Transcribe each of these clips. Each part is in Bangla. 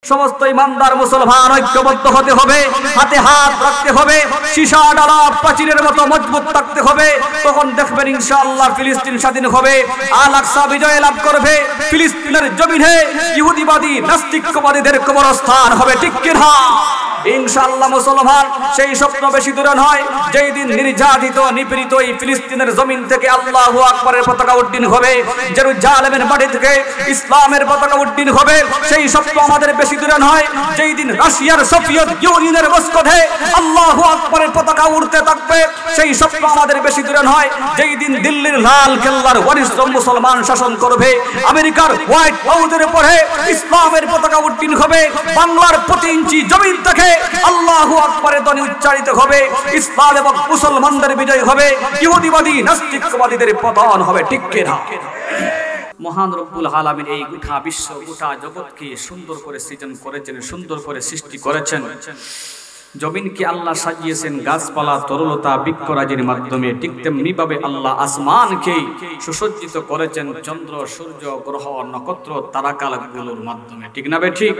সমস্ত ইমানদার মুসলমান ঐক্যবদ্ধ হতে হবে, হাতে হাত রাখতে হবে, সীসা ডালা প্রাচীরের মতো মজবুত থাকতে হবে। তখন দেখবেন ইনশাআল্লাহ ফিলিস্তিন স্বাধীন হবে, আল আকসা বিজয় লাভ করবে, ফিলিস্তিনের জমিনে ইহুদিবাদী নাস্তিকবাদীদের কবরস্থান হবে, ঠিক কিনা? ইনশাআল্লাহ মুসলমান সেই স্বপ্ন বেশি দূরে নয়, যেই দিন নির্যাতিত নিপীড়িত এই ফিলিস্তিনের জমিন থেকে আল্লাহু আকবারের পতাকা উড্ডীন হবে, জেরুজালেমের মাটি থেকে ইসলামের পতাকা উড্ডীন হবে। সেই স্বপ্ন আমাদের বেশি দূরে নয়, যেই দিন রাশিয়ার সোভিয়েত ইউনিয়নের মস্কোতে আল্লাহু আকবারের পতাকা উড়তে থাকবে। সেই স্বপ্ন আমাদের বেশি দূরে নয়, যেই দিন দিল্লির লাল কেল্লার ওয়ারিশ মুসলমান শাসন করবে, আমেরিকার হোয়াইট হাউসের উপরে ইসলামের পতাকা উড্ডীন হবে, বাংলার প্রতি ইঞ্চি জমিন থেকে আল্লাহু আকবারের ধ্বনি উচ্চারিত হবে, ইসলাম এবং মুসলমানদের বিজয় হবে, ইহুদিবাদী নাস্তিকবাদীদের পতন হবে, ঠিক কিনা? মহান রব্বুল আলামিন এই গোটা বিশ্ব গোটা জগৎকে সুন্দর করে সৃজন করেছেন, সুন্দর করে সৃষ্টি করেছেন। জমিনকে আল্লাহ সাজিয়েছেন গাছপালা তরলতা বৃক্ষরাজির মাধ্যমে, ঠিক তেমনি ভাবে আল্লাহ আসমানকে সুসজ্জিত করেছেন চন্দ্র সূর্য গ্রহ নক্ষত্র তারাকাগুলোর মাধ্যমে, ঠিক না বে ঠিক?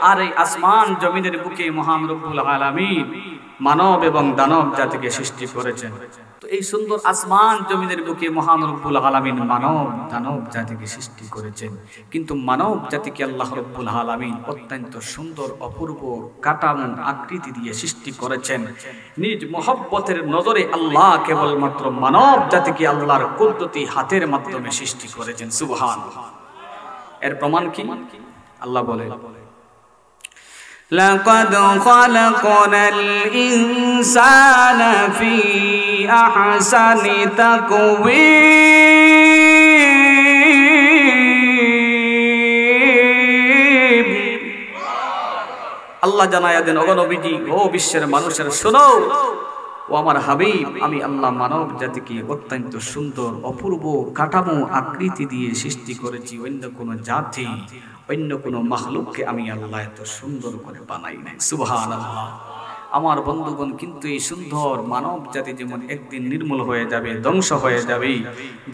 আর এই আসমান জমিনের বুকে মহান রব্বুল আলামিন মানব এবং দানব জাতিকে সৃষ্টি করেছেন। তো এই সুন্দর আসমান জমিনের বুকে মহান রব্বুল আলামিন মানব দানব জাতিকে সৃষ্টি করেছেন, কিন্তু মানব জাতিকে আল্লাহ রব্বুল আলামিন অত্যন্ত সুন্দর অপূর্ব কাঠামো আকৃতি দিয়ে সৃষ্টি করেছেন। নিজ মহব্বতের নজরে আল্লাহ কেবলমাত্র মানব জাতিকে আল্লাহর কুদরতি হাতের মাধ্যমে সৃষ্টি করেছেন, সুবহানাল্লাহ। এর প্রমাণ কি? আল্লাহ বলে, لقد خلقنا الإنسان في أحسن تقويم। আল্লাহ জানায়া দেন, ওগো নবীজি, ও বিশ্বের মানুষের শোনো, ও আমার হাবিব, আমি আল্লাহ মানব জাতিকে অত্যন্ত সুন্দর অপূর্ব কাঠামো আকৃতি দিয়ে সৃষ্টি করেছি। অন্য কোনো জাতি অন্য কোনো মাখলুককে আমি আল্লাহ এত সুন্দর করে বানাই নাই, সুবহানাল্লাহ। আমার বন্ধুগণ, কিন্তু এই সুন্দর মানব জাতি যেমন একদিন নির্মূল হয়ে যাবে, ধ্বংস হয়ে যাবে,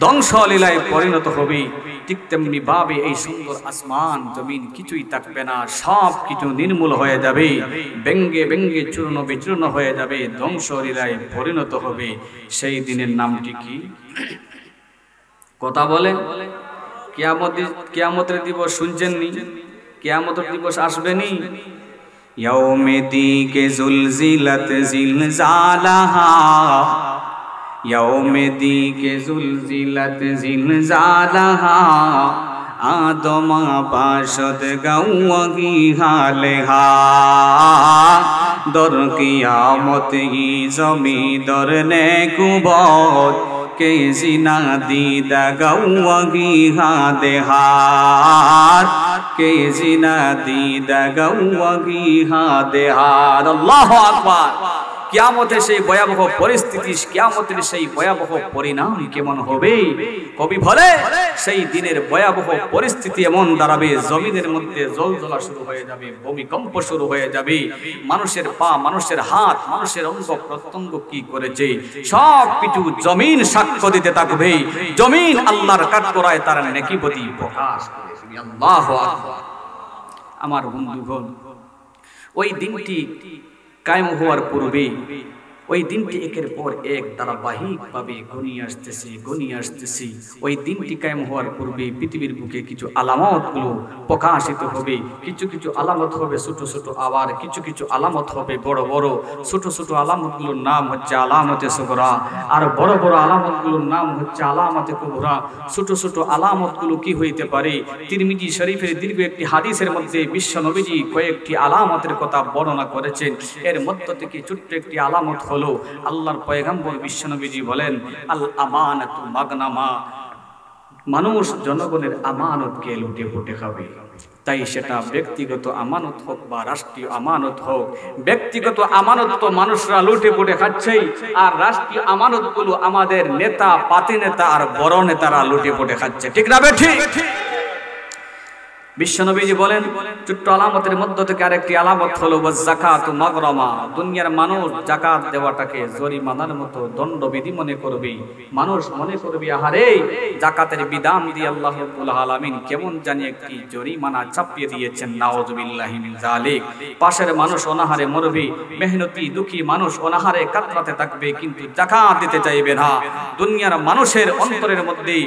ধ্বংসলীলায় পরিণত হবে, ঠিক তেমনি ভাবে এই সুন্দর আসমান জমিন কিছুই থাকবে না, সব কিছু নির্মূল হয়ে যাবে, ব্যঙ্গে ব্যঙ্গে চূর্ণ বিচূর্ণ হয়ে যাবে, ধ্বংসলীলায় পরিণত হবে। সেই দিনের নামটি কি? কথা বলে কিয়ামতের দিবস শুনছেননি? কিয়ামতের দিবস আসবেনি। यौमिदी के जुलजिलत जिलजालहा, यौमिदी के जुलजिलत जिलजालहा, आदमा पाशद गौवगी हालेहा, दर कियामत ही जमी दर ने कुबत के जिना दीदा गौवगी हा देहार, के जिना दीदा गौवगी हा देहार। আল্লাহু আকবার। কিয়ামতের সেই ভয়াবহ পরিস্থিতি, কিয়ামতের সেই ভয়াবহ পরিণাম কেমন হবে? কবি বলে, সেই দিনের ভয়াবহ পরিস্থিতি এমন দাঁড়াবে, জমিনের মধ্যে জলজলা শুরু হয়ে যাবে, ভূমিকম্প শুরু হয়ে যাবে, মানুষের পা, মানুষের হাত, মানুষের অঙ্গ প্রত্যঙ্গ কি করেছে সব কিছু জমিন সাক্ষ্য দিতে থাকবে। জমিন আল্লাহর কাঠগড়ায় তার নেকিবতী প্রকাশ করেছে। আল্লাহু আকবার। আমার বন্ধুগণ, ওই দিনটি কায়েম হওয়ার পূর্বে, ওই দিনটি একের পর এক ধারাবাহিকভাবে ঘনিয়ে আসতেছে। ওই দিনটি কায়েম হওয়ার পূর্বে পৃথিবীর বুকে কিছু আলামতগুলো প্রকাশিত হবে। কিছু কিছু আলামত হবে ছোট ছোট, আবার কিছু কিছু আলামত হবে বড় বড়। ছোট ছোট আলামতগুলোর নাম হচ্ছে আলামতে সুগরা, আর বড় বড় আলামতগুলোর নাম হচ্ছে আলামতে কুবরা। ছোট ছোট আলামতগুলো কি হইতে পারে? তিরমিজি শরীফের দীর্ঘ একটি হাদিসের মধ্যে বিশ্ব নবীজি কয়েকটি আলামতের কথা বর্ণনা করেছেন। এর মধ্য থেকে ছোট্ট একটি আলামত হলো, আল্লাহর পয়গম্বর বিশ্বনবীজি বলেন, আল আমানাতু মাগনামা, মানুষ জনগণের আমানতকে লুটে পুটে খাবে। তাই সেটা ব্যক্তিগত আমানত হোক বা রাষ্ট্রীয় আমানত হোক, ব্যক্তিগত আমানত তো মানুষরা লুটে পুটে খাচ্ছেই, আর রাষ্ট্রীয় আমানত গুলো আমাদের নেতা, পাতি নেতা আর বড় নেতারা লুটে পুটে খাচ্ছে, ঠিক না বে ঠিক? বিশ্বনবীজি বলেন ছোট্ট আলামতের মধ্য থেকে আরেকটি আলামত হলো যাকাতু মাগরামা। দুনিয়ার মানুষ যাকাত দেওয়াটাকে জরিমানার মতো দণ্ডবিধি মনে করবে। মানুষ মনে করবে আহারে যাকাতের বিধান দিয়ে আল্লাহ রাব্বুল আলামিন কেমন জানি একটি জরিমানা চাপিয়ে দিয়েছেন, নাউযুবিল্লাহি মিন যালিক। পাশের মানুষ অনাহারে মরবে, মেহনতি দুঃখী মানুষ অনাহারে কাতরাতে থাকবে, কিন্তু যাকাত দিতে চাইবে না। দুনিয়ার মানুষের অন্তরের মধ্যে,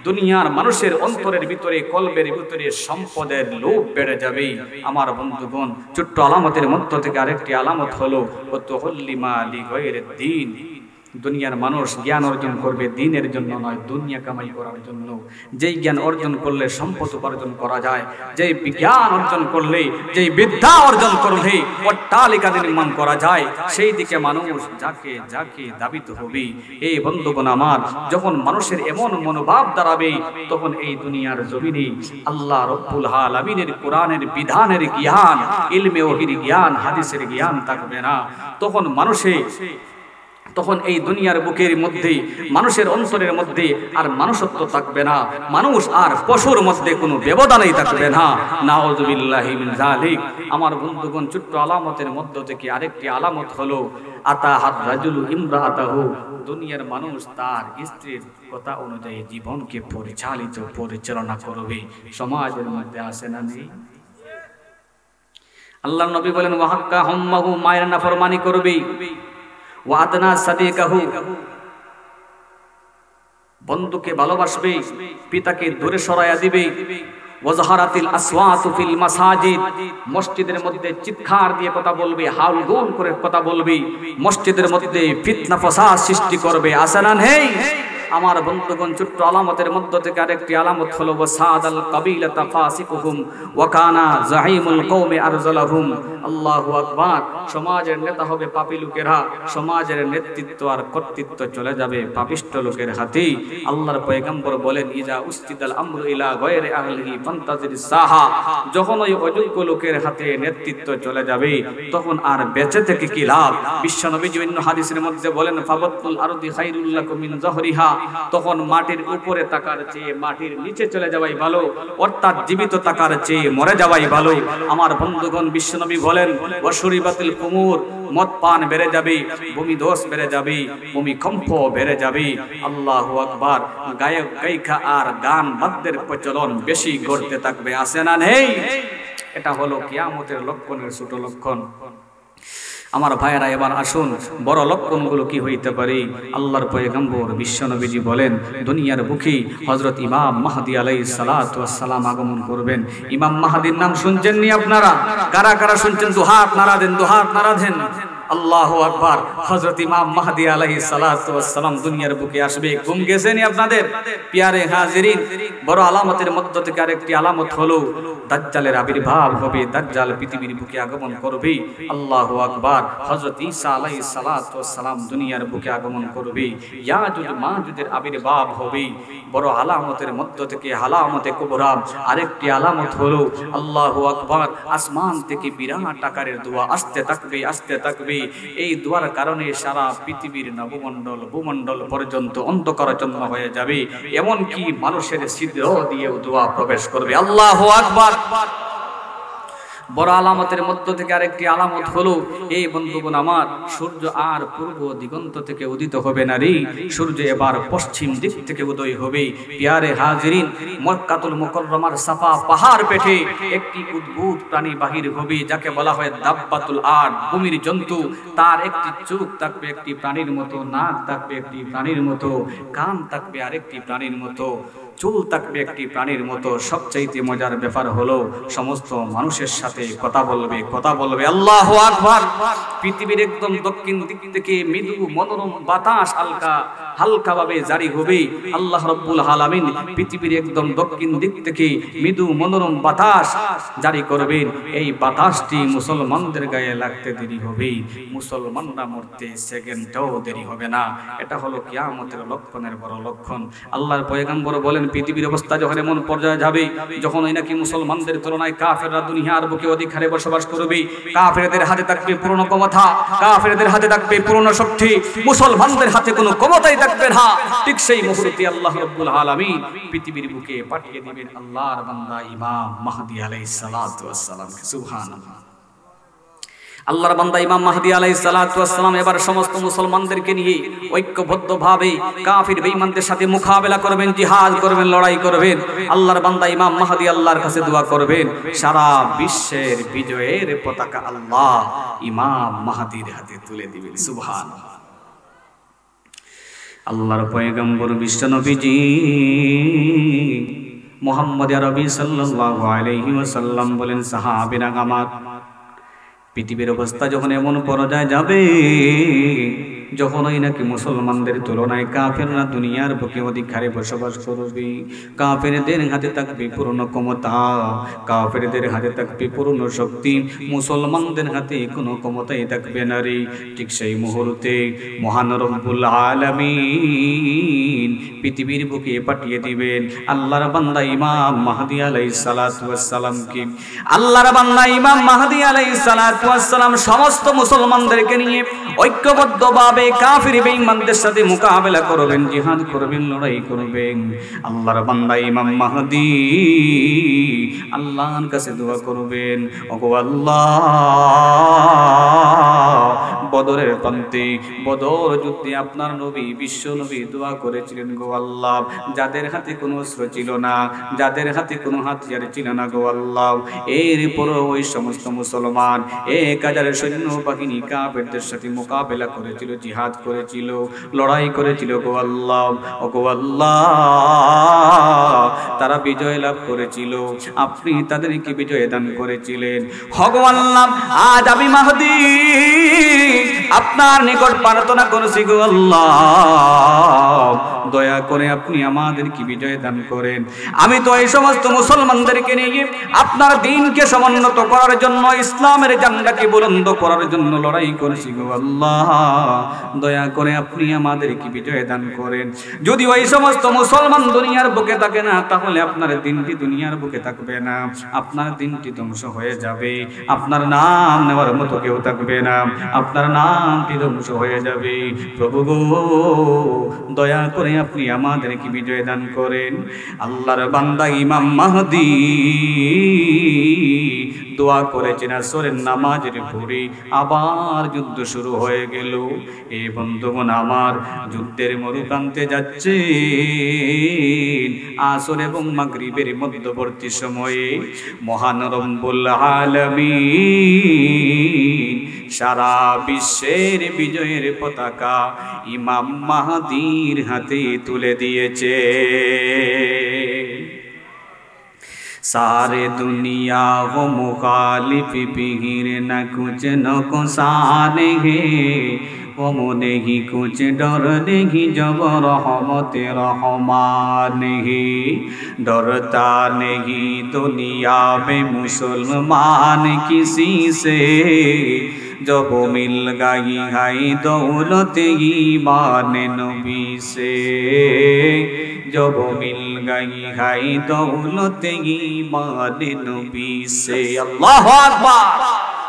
দুনিয়ার মানুষের অন্তরের ভিতরে, কলবের ভিতরে সম্পদের লোভ বেড়ে যাবে। আমার বন্ধুগণ, ছোট্ট আলামতের মধ্য থেকে আরেকটি আলামত হলো ওয়াতুল্লিমা লিগাইরিদ দ্বীন। দুনিয়ার মানুষ জ্ঞান অর্জন করবে দিনের জন্য নয়, দুনিয়া কামাই করার জন্য। যেই জ্ঞান অর্জন করলে সম্পদ উপার্জন করা যায়, যেই বিজ্ঞান অর্জন করলে, যেই বিদ্যা অর্জন করলে অট্টালিকা নির্মাণ করা যায়, সেই দিকে মানুষ যাকে যাকে দাবিত হবে। এই বন্ধুগণ আমার, যখন মানুষের এমন মনোভাব দাঁড়াবে, তখন এই দুনিয়ার জমিনে আল্লাহ রাব্বুল আলামিনের কোরআনের বিধানের জ্ঞান, ইলমে ওহীর জ্ঞান, হাদিসের জ্ঞান থাকবে না। তখন এই দুনিয়ার বুকের মধ্যে, মানুষের অন্তরের মধ্যে আর মানুষত্ব থাকবে না। মানুষ আর পশুর মধ্যে কোনো ব্যবধানই থাকবে না, নাউযুবিল্লাহি মিন যালিক। আমার বন্ধুগণ, ছোট্ট আলামতের মধ্য থেকে আরেকটি আলামত হলো আতাহার রাজুলু ইমরাআতাহু। দুনিয়ার মানুষ তার স্ত্রীর কথা অনুযায়ী জীবনকে পরিচালনা করবে। সমাজের মধ্যে আসে না নেই? আল্লাহর নবী বলেন ওয়াহাক্কা হুম্মাহু, মায়ের নাফরমানি করবে। ওয়াদনা সাদিকাহু, বন্ধুকে ভালোবাসবে, পিতাকে দূরে সরাইয়া দিবে। ওয়াজহারাতিল আসওয়াতু ফিল মাসাজিদ, মসজিদের মধ্যে চিৎকার দিয়ে কথা বলবে, হাউলগোল করে কথা বলবে, মসজিদের মধ্যে ফিতনা ফাসাদ সৃষ্টি করবে। আছে না নেই? আমার বন্ধুগণ, ছোট্ট আলামতের মধ্য থেকে আরেকটি আলামত হলো ওয়াসাদাল কাবিলাতা ফাসিকুহুম ওয়া কানা যাহিমুল কওমি আরজালাহুম। আল্লাহু আকবার। সমাজের নেতা হবে পাপী লোকেরা, সমাজের নেতৃত্ব আর কর্তৃত্ব চলে যাবে পাপিষ্ঠ লোকের হাতে। আল্লাহর পয়গম্বর বলেন ইজা উস্তিদাল আমরু ইলা গায়রি আহলিহি ফান্তাজিরিস সাহা। যখন ওই অযোগ্য লোকের হাতে নেতৃত্ব চলে যাবে, তখন আর বেঁচে থেকে কি লাভ? বিশ্বনবী বিভিন্ন হাদিসের মধ্যে বলেন ফাবাতুল আরদি খায়রুল লাকুম মিন যহরিহা। তখন মাটির উপরে তাকার চেয়ে মাটির নিচে চলে যাওয়াই ভালো, অর্থাৎ জীবিত তাকার চেয়ে মরে যাওয়াই ভালো। আমার বন্ধুগণ, বিশ্বনবী বলেন ওয়াশুরিবাতিল কুমুর, মদ পান বেড়ে যাবে, ভূমিধস বেড়ে যাবে, ভূমিকম্প বেড়ে যাবে। আল্লাহু আকবার। গায়ক গায়িকা আর গান বাদ্যের প্রচলন বেশি করতে থাকবে। আছে না নেই? এটা হলো কিয়ামতের লক্ষণের ছোট লক্ষণ। আমার ভাইয়েরা, এবার আসুন বড় লক্ষণগুলো কি হইতে পারে। আল্লাহর পয়গম্বর বিশ্বনবীজি বলেন দুনিয়ার বুকে হযরত ইমাম মাহদী আলাইহিস সালাতু ওয়াস সালাম আগমন করবেন। ইমাম মাহদীর নাম শুনছেন নি আপনারা? কারা কারা শুনছেন? দুহাত নারা দেন, দুহাত নারা দেন। আল্লাহু আকবার। হযরত ইমাম মাহদী আলাইহিস সালাতু ওয়াস সালাম দুনিয়ার বুকে আসবে। ঘুম গেছেনি আপনাদের? প্রিয় হাজিরিন, বড় আলামতের মধ্য থেকে আরেকটি আলামত হলো দাজ্জালের আবির্ভাব হবে। দাজ্জাল পৃথিবীর বুকে আগমন করবে। আল্লাহু আকবার। হযরত ঈসা আলাইহিস সালাতু ওয়াস সালাম দুনিয়ার বুকে আগমন করবে। ইয়াজুজ মাজুজের আবির্ভাব হবে। বড় আলামতের মধ্য থেকে আলামতে কুবরা আরেকটি আলামত হলো আল্লাহু আকবার, আসমান থেকে বিরাট আকারের দোয়া আসতে থাকবে, আসতে থাকবে। এই দোয়ার কারণে সারা পৃথিবীর নবমণ্ডল ভূমণ্ডল পর্যন্ত অন্ধকারাচ্ছন্ন হয়ে যাবে। এমনকি মানুষের ছিদ্র দিয়েও দোয়া প্রবেশ করবে। আল্লাহু আকবার। বড় আলামতের মধ্য থেকে আরেকটি আলামত হলো এই বন্ধুগণ আমার, সূর্য আর পূর্ব দিগন্ত থেকে উদিত হবে না রে, সূর্য এবার পশ্চিম দিক থেকে উদয় হবে। প্রিয় হাজিরিন, মক্কাতুল মুকাররমার সাফা পাহাড় পেটে একটি অদ্ভুত প্রাণী বাহির হবে, যাকে বলা হয় দাব্বাতুল আরদ, ভূমির জন্তু। তার একটি চোখ থাকবে একটি প্রাণীর মতো, নাক থাকবে একটি প্রাণীর মতো, কান থাকবে আরেকটি প্রাণীর মতো, চুল থাকবে একটি প্রাণীর মতো। সবচাইতে মজার ব্যাপার হলো সমস্ত মানুষের সাথে কথা বলবে, কথা বলবে। আল্লাহু আকবার। পৃথিবীর একদম দক্ষিণ দিক থেকে মৃদু মনোরম বাতাস হালকা ভাবে জারি হবে। আল্লাহ রাব্বুল আলামিন পৃথিবীর একদম দক্ষিণ দিক থেকে মৃদু মনোরম বাতাস জারি করবেন। এই বাতাসটি মুসলমানদের গায়ে লাগতে দেরি হবে, মুসলমানরা মরতে সেকেন্ডটাও দেরি হবে না। এটা হলো কিয়ামতের লক্ষণের বড় লক্ষণ। আল্লাহর পয়গম্বর বলেন পৃথিবীর অবস্থা যখন এমন পর্যায়ে যাবে, যখন ওই নাকি মুসলমানদের তুলনায় কাফেররা দুনিয়ার বুকে অধিক হারে বসবাস করবে, কাফেরদের হাতে থাকবে পুরনো ক্ষমতা, কাফেরদের হাতে থাকবে পুরনো শক্তি, মুসলমানদের হাতে কোনো ক্ষমতাই থাকবে না। ঠিক সেই মুহূর্তে আল্লাহ রাব্বুল আলামিন পৃথিবীর বুকে পাঠিয়ে দিবেন আল্লাহর বান্দা ইমাম মাহদী আলাইহিস সালাতু ওয়াস সালাম। সুবহানাল্লাহ। আল্লাহর বান্দা ইমাম মাহদী আলাইহিস সালাতু ওয়াস সালাম এবার সমস্ত মুসলমানদেরকে নিয়ে ঐক্যবদ্ধভাবে কাফির বেঈমানদের সাথে মোকাবেলা করবেন, জিহাদ করবেন, লড়াই করবেন। আল্লাহর বান্দা ইমাম মাহদী আল্লাহর কাছে দোয়া করবেন, সারা বিশ্বের বিজয়ের পতাকা আল্লাহ ইমাম মাহদীর হাতে তুলে দিবেন। সুবহানাল্লাহ। আল্লাহর পয়গম্বর বিশ্ব নবীজি মুহাম্মদ আরবি সাল্লাল্লাহু আলাইহি ওয়াসাল্লাম বলেন, সাহাবীরা আমার, পৃথিবীর অবস্থা যখন এমন পর্যায়ে যাবে, যখন ওই নাকি মুসলমানদের তুলনায় কাফেররা দুনিয়ার বুকে অধিক হারে বসবাস করবে, কাফেরদের হাতে থাকবে পুরনো ক্ষমতা, কাফেরদের হাতে থাকবে পুরনো শক্তি, মুসলমানদের হাতে কোনো ক্ষমতাই থাকবে না রে। ঠিক সেই মুহূর্তে মহান রব্বুল আলামিন পৃথিবীর বুকে পাঠিয়ে দিবেন আল্লাহর বান্দা ইমাম মাহদী আলাইহিস সালাতু ওয়াস সালামকে। আল্লাহর বান্দা ইমাম মাহদী আলাইহিস সালাতু ওয়াস সালাম সমস্ত মুসলমানদেরকে নিয়ে ঐক্যবদ্ধভাবে কাফির বেঈমানদের সাথে মোকাবেলা করবেন, জিহাদ করবেন, লড়াই করবেন। আল্লাহর বান্দা ইমাম মাহদী আল্লাহর কাছে দোয়া করবেন, ওগো আল্লাহ, বদরের প্রান্তে বদর যুদ্ধে আপনার নবী বিশ্ব নবী দোয়া করেছিলেন, গো আল্লাহ, যাদের হাতে কোনো অস্ত্র ছিল না, যাদের হাতে কোনো হাতিয়ার ছিল না, গো আল্লাহ, এরপরও ওই সমস্ত মুসলমান 1000 সৈন্য বাহিনী কাফেরদের সাথে মোকাবেলা করেছিল, জিহাদ করেছিল, লড়াই করেছিল, গো আল্লাহ, ও গো আল্লাহ, তারা বিজয় লাভ করেছিল, আপনি তাদেরকে বিজয় দান করেছিলেন। ও গো আল্লাহ, আজ আমি মাহদী আপনার নিকট প্রার্থনা করছি, গো আল্লাহ, দয়া করে আপনি আমাদেরকে বিজয় দান করেন। আমি তো এই সমস্ত মুসলমানদেরকে নিয়ে আপনার দ্বীনকে সমুন্নত করার জন্য, ইসলামের ঝান্ডাকে বুলন্দ করার জন্য লড়াই করেছি, গো আল্লাহ, দয়া করে আপনি আমাদেরকে বিজয় দান করেন। যদি ওই সমস্ত মুসলমান দুনিয়ার বুকে থাকে না, তাহলে আপনার দ্বীনটি দুনিয়ার বুকে থাকবে না, আপনার দ্বীনটি ধ্বংস হয়ে যাবে, আপনার নাম নেওয়ার মতো কেউ থাকবে না, আপনার নামটি ধ্বংস হয়ে যাবে। প্রভু গো, দয়া করে আপনি আমাদেরকে বিজয় দান করেন। আল্লাহর বান্দা ইমাম মাহদী দোয়া করেছেন, আসরের নামাজের পরে আবার যুদ্ধ শুরু হয়ে গেল। এই বন্ধুগণ আমার, যুদ্ধের মরুপ্রান্তে যাচ্ছে, আসর এবং মাগরিবের মধ্যবর্তী সময়ে মহান রব্বুল আলামিন সারা বিশ্বের বিজয়ের পতাকা ইমাম মাহদীর হাতে তুলে দিয়েছে। सारे दुनिया हो मुखालिफ पीर न कुछ न कुसान है, वो नहीं कुछ डर नहीं जब रहमत रहमान है। डरता नहीं दुनिया में मुसलमान किसी से, जब मिल गई है दौलत ईमान नबी से, जब मिल गई है दौलत ईमान नबी से। अल्लाहु আকবার।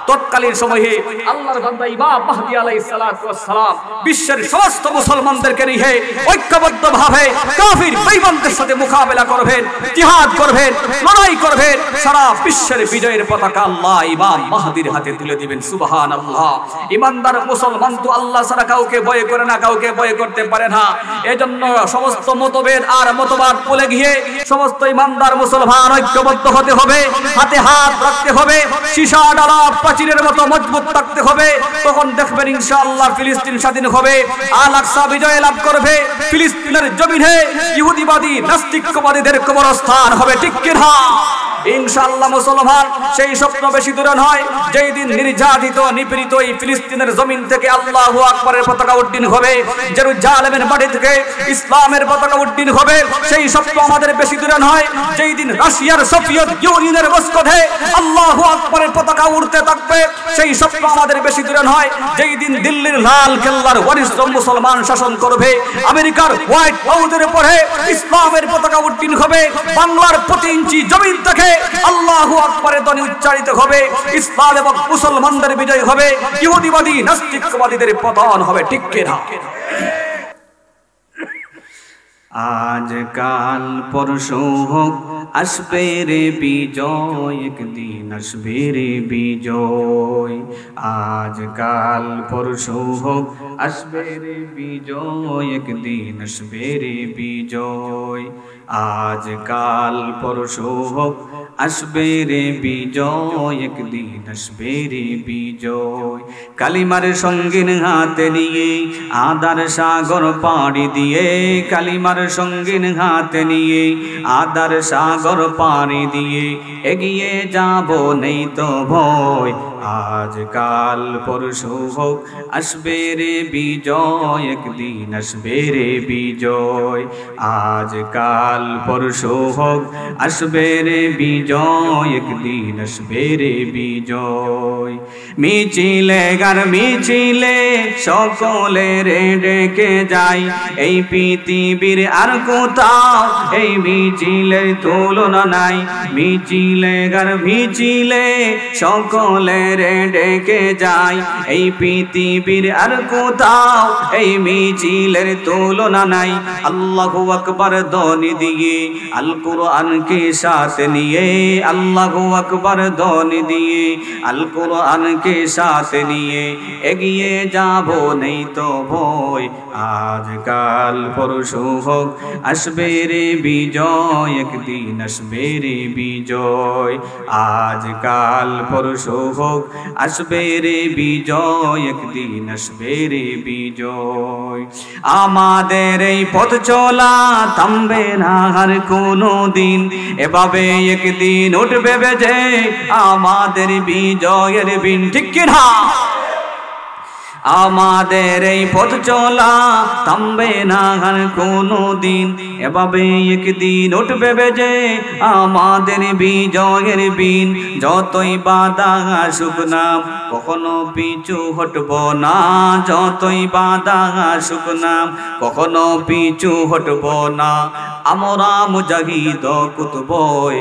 তৎকালীন সময়ে আল্লাহর বান্দা ইমাম মাহদী আলাইহিস সালাতু ওয়াস সালাম বিশ্বের সমস্ত মুসলমানদেরকে নিয়ে ঐক্যবদ্ধভাবে কাফির বেঈমানদের সাথে মোকাবেলা করবেন, জিহাদ করবেন, লড়াই করবেন। সারা বিশ্বের বিজয়ের পতাকা আল্লাহ ইমাম মাহদীর হাতে তুলে দিবেন। সুবহানাল্লাহ। ইমানদার মুসলমান তো আল্লাহ ছাড়া কাউকে ভয় করে না, কাউকে ভয় করতে পারে না। এজন্য সমস্ত মতভেদ আর মতবাদ ভুলে গিয়ে সমস্ত ইমানদার মুসলমান ঐক্যবদ্ধ হতে হবে, হাতে হাত রাখতে হবে, সীসা ডালা প্রাচীরের মতো মজবুত থাকতে হবে। তখন দেখবেন ইনশাআল্লাহ ফিলিস্তিন স্বাধীন হবে, আল আকসা বিজয় লাভ করবে, ফিলিস্তিনের জমিনে ইহুদিবাদী নাস্তিকবাদীদের কবরস্থান হবে। ঠিক কিনা? ইনশাআল্লাহ মুসলমান সেই স্বপ্ন বেশি দূরে নয়, যেই দিন নির্যাতিত নিপীড়িত এই ফিলিস্তিনের জমিন থেকে আল্লাহু আকবারের পতাকা উড্ডীন হবে, জেরুজালেমের মাটি থেকে ইসলামের পতাকা উড্ডীন হবে। সেই স্বপ্ন আমাদের বেশি দূরে নয়, যেই দিন রাশিয়ার সোভিয়েত ইউনিয়নের মস্কোতে আল্লাহু আকবারের পতাকা উড়তে থাকবে। সেই স্বপ্ন আমাদের বেশি দূরে নয়, যেই দিন দিল্লির লাল কেল্লার ওয়ারিস মুসলমান শাসন করবে, আমেরিকার হোয়াইট হাউসের উপরে ইসলামের পতাকা উড্ডীন হবে, বাংলার প্রতি ইঞ্চি জমিন থেকে আল্লাহু আকবারের ধ্বনি উচ্চারিত হবে, ইসলাম এবং মুসলমানদের বিজয় হবে, ইহুদিবাদী নাস্তিকবাদীদের পতন হবে। ঠিক কিনা? আজকাল পরশু হোক আসবে রে বিজয়, একদিন আসবে রে বিজয়। আজকাল পরশু হোক আসবে রে বিজয়, একদিন আসবে রে বিজয়। আজকাল পরশু হোক আসবে রে বিজয়, একদিন আসবে রে বিজয়। কালিমার সঙ্গীন হাতে নিয়ে আদার সাগর পাড়ি দিয়ে, কালিমার সঙ্গীন হাতে নিয়ে আদার সাগর পাড়ি দিয়ে এগিয়ে যাব নেই তো ভয়। আজকাল পরশু হোক আসবে রে বিজয়, একদিন আসবে রে বিজয়। আজকাল পরশু হোক আসবে রে বিজয়, একদিন আসবে রে বিজয়। মিছিলে গান মিছিলে সকলে রে ডেকে যায়, এই পৃথিবীর আর কোথাও এই মিছিলের তুলনা নাই। মিছিলে গান মিছিলে সকলে রে ডেকে যায়, এই পৃথিবীর আর কোথাও এই মিছিলের তুলনা নাই। আল্লাহু আকবার ধ্বনি দিয়ে আল কুরআনকে সাথে নিয়ে, আল্লাহু আকবার ধ্বনি দিয়ে আল কুরআনকে সাথে নিয়ে এগিয়ে যাব নেই তো ভয়। আজকাল পরশু হোক আসবে রে বিজয়, একদিন আসবে রে বিজয়। আজকাল পরশু হোক আসবে রে বিজয়, একদিন আসবে রে বিজয়। আমাদের এই পথ চলা থামবে না আর কোনো দিন, এভাবে একদিন উঠবে বেজে আমাদের বিজয়ের বিন। ঠিক কিনা? আমাদের এই পথ চলা থামবে না আর কোনো দিন, এভাবে একদিন উঠবে বেজে আমাদের বিজয়ের বিন। যতই বাধা আসুক না কখনো পিছু হটব না, যতই বাধা আসুক না কখনো পিছু হটব না। আমরা মুজাহিদ কুতুবই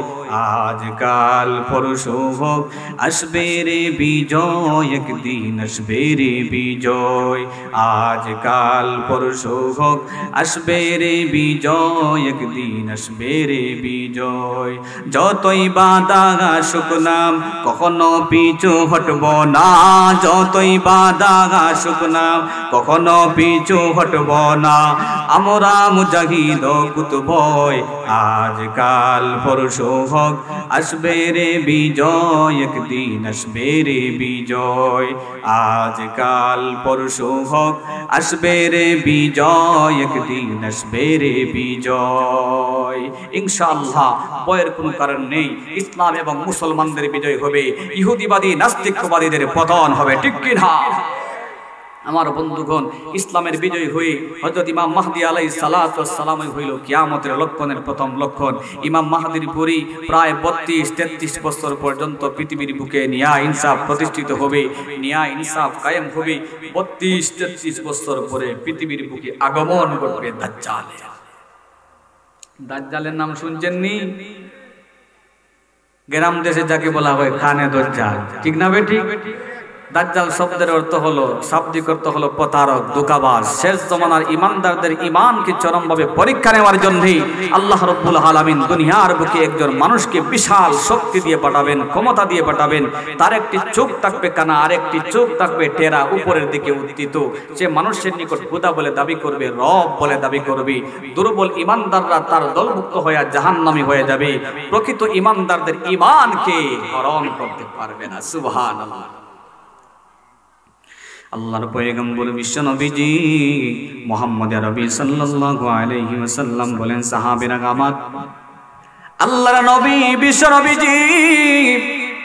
আজকাল পরশু হোক আসবে রে বিজয়, একদিন আসবে রে বিজয়। আজকাল পরশু হোক আসবে রে বিজয়, একদিন আসবে রে বিজয়। যতই বাধা আসুক না কখনো পিছু হটব না, যতই বাধা আসুক না কখনো পিছু হটব না। আমরা মুজাহিদ কুতুবই আজকাল পরশু হোক আসবে রে বিজয়, একদিন আসবে রে বিজয়। আজকাল পরশু হোক আসবে রে বিজয়, একদিন আসবে রে বিজয়। ইনশাআল্লাহ ভয়ের কোনো কারণ নেই, ইসলাম এবং মুসলমানদের বিজয় হবে, ইহুদিবাদী নাস্তিকবাদীদের পতন হবে। ঠিক কিনা? আমার বন্ধুগণ, ইসলামের বিজয় হয়ে হযরত ইমাম মাহদী আলাইহিস সালাতু ওয়াস সালাম হইল কিয়ামতের লক্ষণের প্রথম লক্ষণ। ইমাম মাহদীর পরই প্রায় 32-33 বছর পর্যন্ত পৃথিবীর বুকে ন্যায় ইনসাফ প্রতিষ্ঠিত হবে, ন্যায় ইনসাফ কায়েম হবে। 32-33 বছর পরে পৃথিবীর বুকে আগমন করবে দাজ্জাল। দাজ্জালের নাম শুনছেননি? গ্রাম দেশে যাকে বলা হয় খানে দাজ্জাল। ঠিক না বেটি? দাজ্জাল শব্দের অর্থ হলো, শাব্দিক অর্থ হলো প্রতারক, ধোঁকাবাজ। শেষ জমানার ইমানদারদের ইমানকে চরমভাবে পরীক্ষা নেওয়ার জন্যই আল্লাহ রাব্বুল আলামিন দুনিয়ার বুকে একজন মানুষকে বিশাল শক্তি দিয়ে পাঠাবেন, ক্ষমতা দিয়ে পাঠাবেন। তার একটি চোখ থাকবে কানা, আর একটি চোখ থাকবে টেরা, উপরের দিকে উত্থিত। সে মানুষের নিকট খোদা বলে দাবি করবে, রব বলে দাবি করবে। দুর্বল ইমানদাররা তার দলমুক্ত হয়ে জাহান্নামী হয়ে যাবে। প্রকৃত ইমানদারদের ইমানকে হরণ করতে পারবে না। সুবহানাল্লাহ। আল্লাহর পয়গম্বর বিশ্ব নবীজি মুহাম্মদ আরবি সাল্লাল্লাহু আলাইহি ওয়াসাল্লাম বলেন, সাহাবীরা আমার আল্লাহর নবী বিশ্ব নবীজি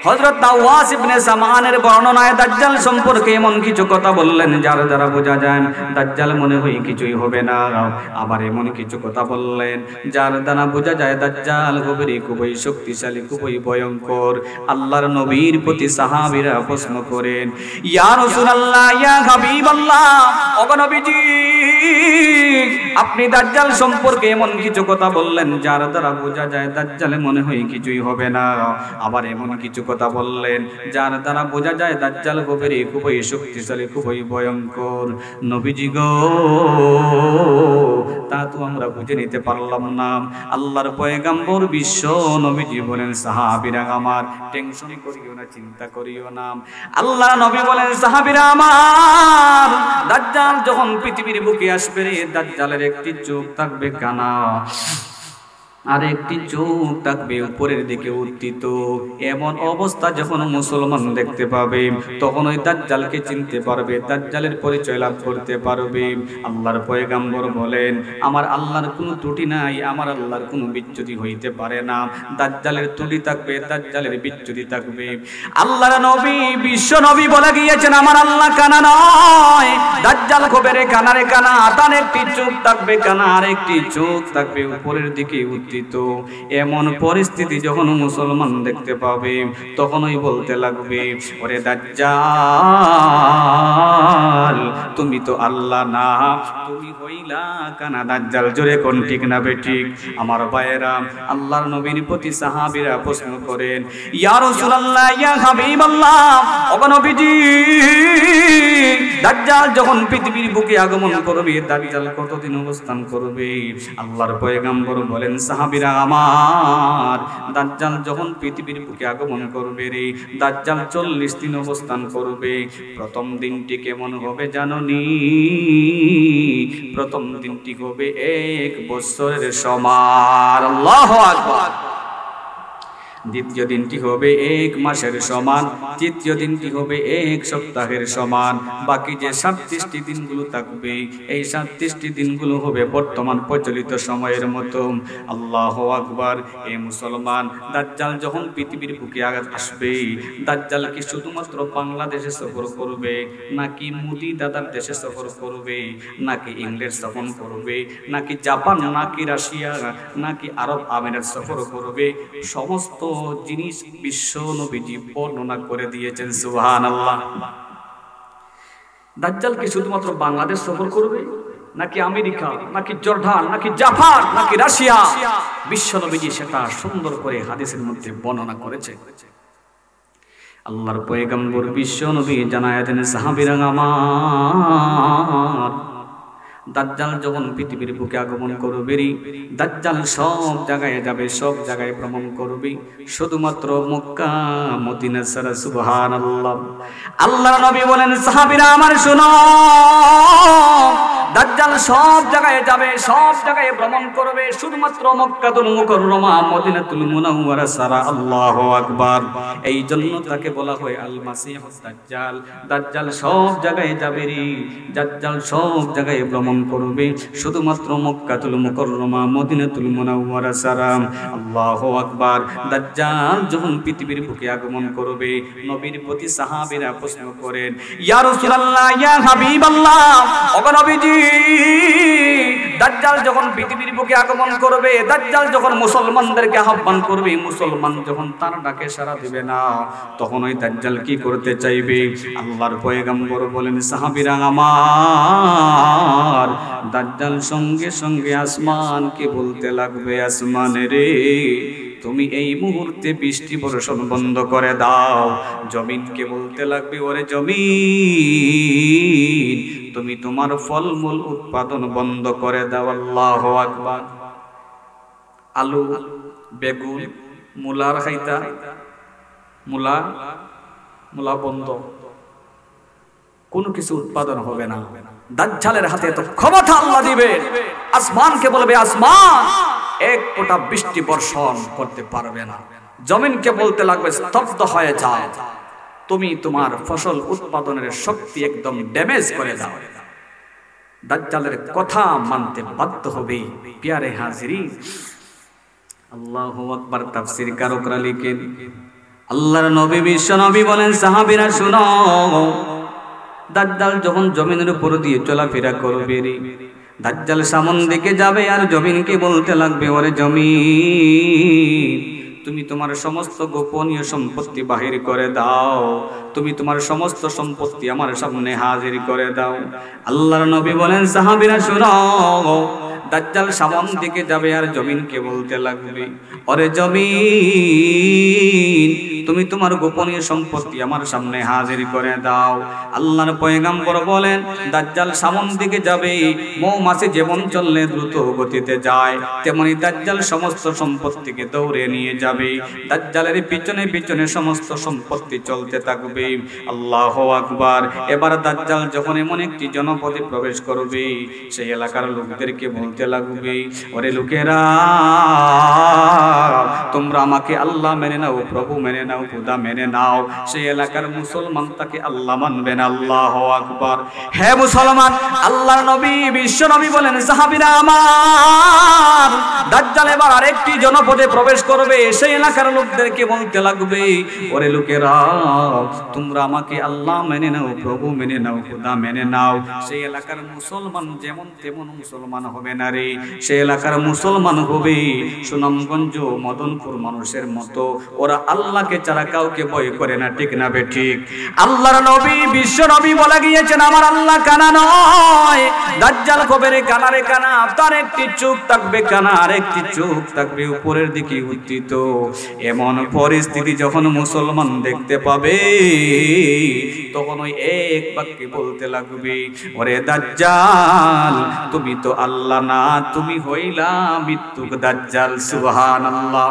হযরত নাওয়াস ইবনে সামানের বর্ণনায় দাজ্জাল সম্পর্কে এমন কিছু কথা বললেন যার দ্বারা বোঝা যায় দাজ্জাল মনে হয় কিছুই হবে না। আবার এমন কিছু কথা বললেন যার দ্বারা বোঝা যায় দাজ্জাল খুবই শক্তিশালী, খুবই ভয়ঙ্কর। আল্লাহর নবীর প্রতি সাহাবীরা প্রশ্ন করেন, ইয়া রাসূলুল্লাহ, ইয়া হাবিবাল্লাহ, ওগো নবীজি, আপনি দাজ্জাল সম্পর্কে এমন কিছু কথা বললেন যার দ্বারা বোঝা যায় দাজ্জালে মনে হয় কিছুই হবে না। আবার এমন কিছু কথা বললেন যার দ্বারা বোঝা যায় দাজ্জাল খুবই শক্তিশালী, খুবই ভয়ঙ্কর। নবীজি গো, তা তো আমরা বুঝে নিতে পারলাম না। আল্লাহর পয়গম্বর বিশ্ব নবীজি বলেন, সাহাবীরা আমার, টেনশন করিও না, চিন্তা করিও না। আল্লাহ নবী বলেন, সাহাবীরা আমার, দাজ্জাল যখন পৃথিবীর বুকে আসবে, দাজ্জালের একটি চোখ থাকবে কানা, আর একটি চোখ থাকবে উপরের দিকে উত্থিত। এমন অবস্থা যখন মুসলমান দেখতে পাবে তখন ওই দাজ্জালকে চিনতে পারবে, দাজ্জালের পরিচয় লাভ করতে পারবে। আল্লাহর পয়গম্বর বলেন, আমার আল্লাহর কোনো ত্রুটি নাই, আমার আল্লাহর কোনো বিচ্যুতি হইতে পারে না। দাজ্জালের ত্রুটি থাকবে, দাজ্জালের বিচ্যুতি থাকবে। আল্লাহর নবী বিশ্ব নবী বলে গিয়েছেন, আমার আল্লাহ কানা নয়, দাজ্জাল খবরে কানারে কানা, তার একটি চোখ থাকবে কানা, আর একটি চোখ থাকবে উপরের দিকে উত্থিত। এমন পরিস্থিতি যখন মুসলমান দেখতে পাবে তখনই বলতে লাগবে, ওরে দাজ্জাল, তুমি তো আল্লাহ না, তুমি হইলা কানা দাজ্জাল। জোরে কোন ঠিক না বেঠিক? আমার ভাইয়েরা, আল্লাহর নবীর প্রতি সাহাবীরা প্রশ্ন করেন, ইয়া রাসূলুল্লাহ, ইয়া হাবিবাল্লাহ, ওগো নবীজি, দাজ্জাল যখন পৃথিবীর বুকে আগমন করবে, দাজ্জাল কতদিন অবস্থান করবে? আল্লাহর পয়গম্বর বলেন, সাহাবীরা আমার, দাজ্জাল যখন পৃথিবীর বুকে আগমন করবে রে, দাজ্জাল 40 দিন অবস্থান করবে। প্রথম দিনটি কেমন হবে জানোনি? প্রথম দিনটি হবে 1 বছরের সমান। আল্লাহু আকবার। দ্বিতীয় দিনটি হবে 1 মাসের সমান, তৃতীয় দিনটি হবে 1 সপ্তাহের সমান। বাকি যে 37টি দিনগুলো থাকবে, এই 37টি দিনগুলো হবে বর্তমান প্রচলিত সময়ের মতো। আল্লাহু আকবার। এই মুসলমান, দাজ্জাল যখন পৃথিবীর বুকে আসবে, দাজ্জাল কি শুধুমাত্র বাংলাদেশে সফর করবে, নাকি মোদি দাদার দেশে সফর করবে, নাকি ইংল্যান্ড সফর করবে, নাকি জাপান, নাকি রাশিয়া, নাকি আরব আমিরাত সফর করবে? সমস্ত জিনিস বিশ্ব নবীজি বর্ণনা করে দিয়েছেন। সুবহানাল্লাহ। দাজ্জাল কি শুধুমাত্র বাংলাদেশ সফর করবে, নাকি আমেরিকা, নাকি জর্ডান, নাকি জাপান, নাকি রাশিয়া? বিশ্ব নবীজি সেটা সুন্দর করে হাদিসের মধ্যে বর্ণনা করেছে। আল্লাহর পয়গম্বর বিশ্ব নবী জানায়া দেন, সাহাবীরা আমার, দাজ্জাল যখন পৃথিবীর বুকে আগমন করবে, দাজ্জাল সব জায়গায় যাবে, সব জায়গায় ভ্রমণ করবে, শুধুমাত্র মক্কা মদিনা ছাড়া। সুবহানাল্লাহ। আল্লাহর নবী বলেন, সাহাবীরা আমার শুনো, দাজ্জাল সব জায়গায় যাবে, সব জায়গায় ভ্রমণ করবে, শুধুমাত্র মক্কাতুল মুকাররমা মদিনাতুল মুনাওয়ারা ছাড়া। আল্লাহু আকবার। এই জন্য তাকে বলা হয় আল মাসিহুদ দাজ্জাল। দাজ্জাল সব জায়গায় যাবে রে, দাজ্জাল সব জায়গায় ভ্রমণ করবে, শুধুমাত্র মক্কাতুল মুকাররমা মদিনাতুল মুনাওয়ারা ছাড়া। আল্লাহু আকবার। দাজ্জাল যখন পৃথিবীর বুকে আগমন করবে, নবীর প্রতি সাহাবীরা প্রশ্ন করেন, ইয়া রাসূলুল্লাহ, ইয়া হাবিবাল্লাহ, ওগো নবীজি, দাজ্জাল যখন পৃথিবীর বুকে আগমন করবে, দাজ্জাল যখন মুসলমানদেরকে আহ্বান করবে, মুসলমান যখন তার ডাকে সাড়া দিবে না, তখন ওই দাজ্জাল কি করতে চাইবে? আল্লাহর পয়গম্বর বলেন, সাহাবীরা আমার, দাজ্জাল সঙ্গে সঙ্গে আসমানকে বলতে লাগবে, আসমান রে, তুমি এই মুহূর্তে বৃষ্টি বর্ষণ বন্ধ করে দাও। জমিনকে বলতে লাগবে, ওরে জমিন, তুমি তোমার ফলমূল উৎপাদন বন্ধ করে দাও। আল্লাহু আকবার। আলু, বেগুন, মূলার খাইতা, মূলা বন্ধ, কোনো কিছু উৎপাদন হবে না। দাজ্জালের হাতে তো ক্ষমতা আল্লাহ দিবে, আসমানকে বলবে, আসমান, 1 ফোঁটা বৃষ্টি বর্ষণ করতে পারবে না। জমিনকে বলতে লাগবে, স্তব্ধ হয়ে যাও, তুমি তোমার ফসল উৎপাদনের শক্তি একদম ড্যামেজ করে দাও। দাজ্জালের কথা মানতে বাধ্য হবে। প্রিয়ারে হাজিরিন, আল্লাহু আকবার। তাফসীর কারকরা লিখেন, আল্লাহর নবী বিশ্ব নবী বলেন, সাহাবীরা শুনো, দাজ্জাল যখন জমিনের উপর দিয়ে চলাফেরা করবে রে, দাজ্জাল সামন দিকে যাবে আর জমিনকে বলতে লাগবে, ওরে জমিন, তুমি তোমার সমস্ত গোপনীয় সম্পত্তি বাহির করে দাও, তুমি তোমার সমস্ত সম্পত্তি আমার সামনে হাজির করে দাও। আল্লাহর নবী বলেন, সাহাবীরা শুনো, দাজ্জাল সামন দিকে যাবে আর জমিনকে বলতে লাগবে, ওরে জমিন, তুমি তোমার গোপনীয় সম্পত্তি আমার সামনে হাজির করে দাও। আল্লাহর পয়গম্বর বলেন, দাজ্জাল সামন দিকে যাবে, মৌমাছি যেমন চললে দ্রুত গতিতে যায়, তেমনি দাজ্জাল সমস্ত সম্পত্তিকে দৌড়ে নিয়ে যাবে। দাজ্জালের পিছনে পিছনে সমস্ত সম্পত্তি চলতে থাকবে। আল্লাহু আকবার। এবার দাজ্জাল যখন এমন একটি জনপদে প্রবেশ করবে, সেই এলাকার লোকদেরকে বলতে লাগবে, ওরে লোকেরা, তোমরা আমাকে আল্লাহ মেনে নাও, প্রভু মেনে নাও, খোদা মেনে নাও। সেই এলাকার মুসলমান তাকে আল্লাহ মানবেন। আল্লাহু আকবার। হে মুসলমান, আল্লাহর নবী বিশ্ব নবী বলেন, সাহাবীরা আমার, দাজ্জাল এবার আরেকটি জনপদে প্রবেশ করবে, সেই এলাকার লোকদেরকে বলতে লাগবে, ওরে লোকেরা, তোমরা আমাকে আল্লাহ মেনে নাও, প্রভু মেনে নাও, খোদা মেনে নাও। সেই এলাকার মুসলমান যেমন তেমন মুসলমান হবে না রে, সেই এলাকার মুসলমান হবে সুনামগঞ্জ মদনপুর মানুষের মতো, ওরা আল্লাহকে ছাড়া কাউকে ভয় করে না, ঠিক না বে ঠিক? আল্লাহর নবী বিশ্ব নবী বলে গিয়েছেন, আমার আল্লাহ কানা নয়, দাজ্জাল কবে রে কানা রে কানা, তার একটি চোখ থাকবে কানা, আর একটি চোখ থাকবে উপরের দিকে উত্থিত। এমন পরিস্থিতি যখন মুসলমান দেখতে পাবে, তখন ওই এক বাক্যে বলতে লাগবে, ওরে দাজ্জাল, তুমি তো আল্লাহ না, তুমি হইলা মৃত্যুক দাজ্জাল। সুবহানাল্লাহ।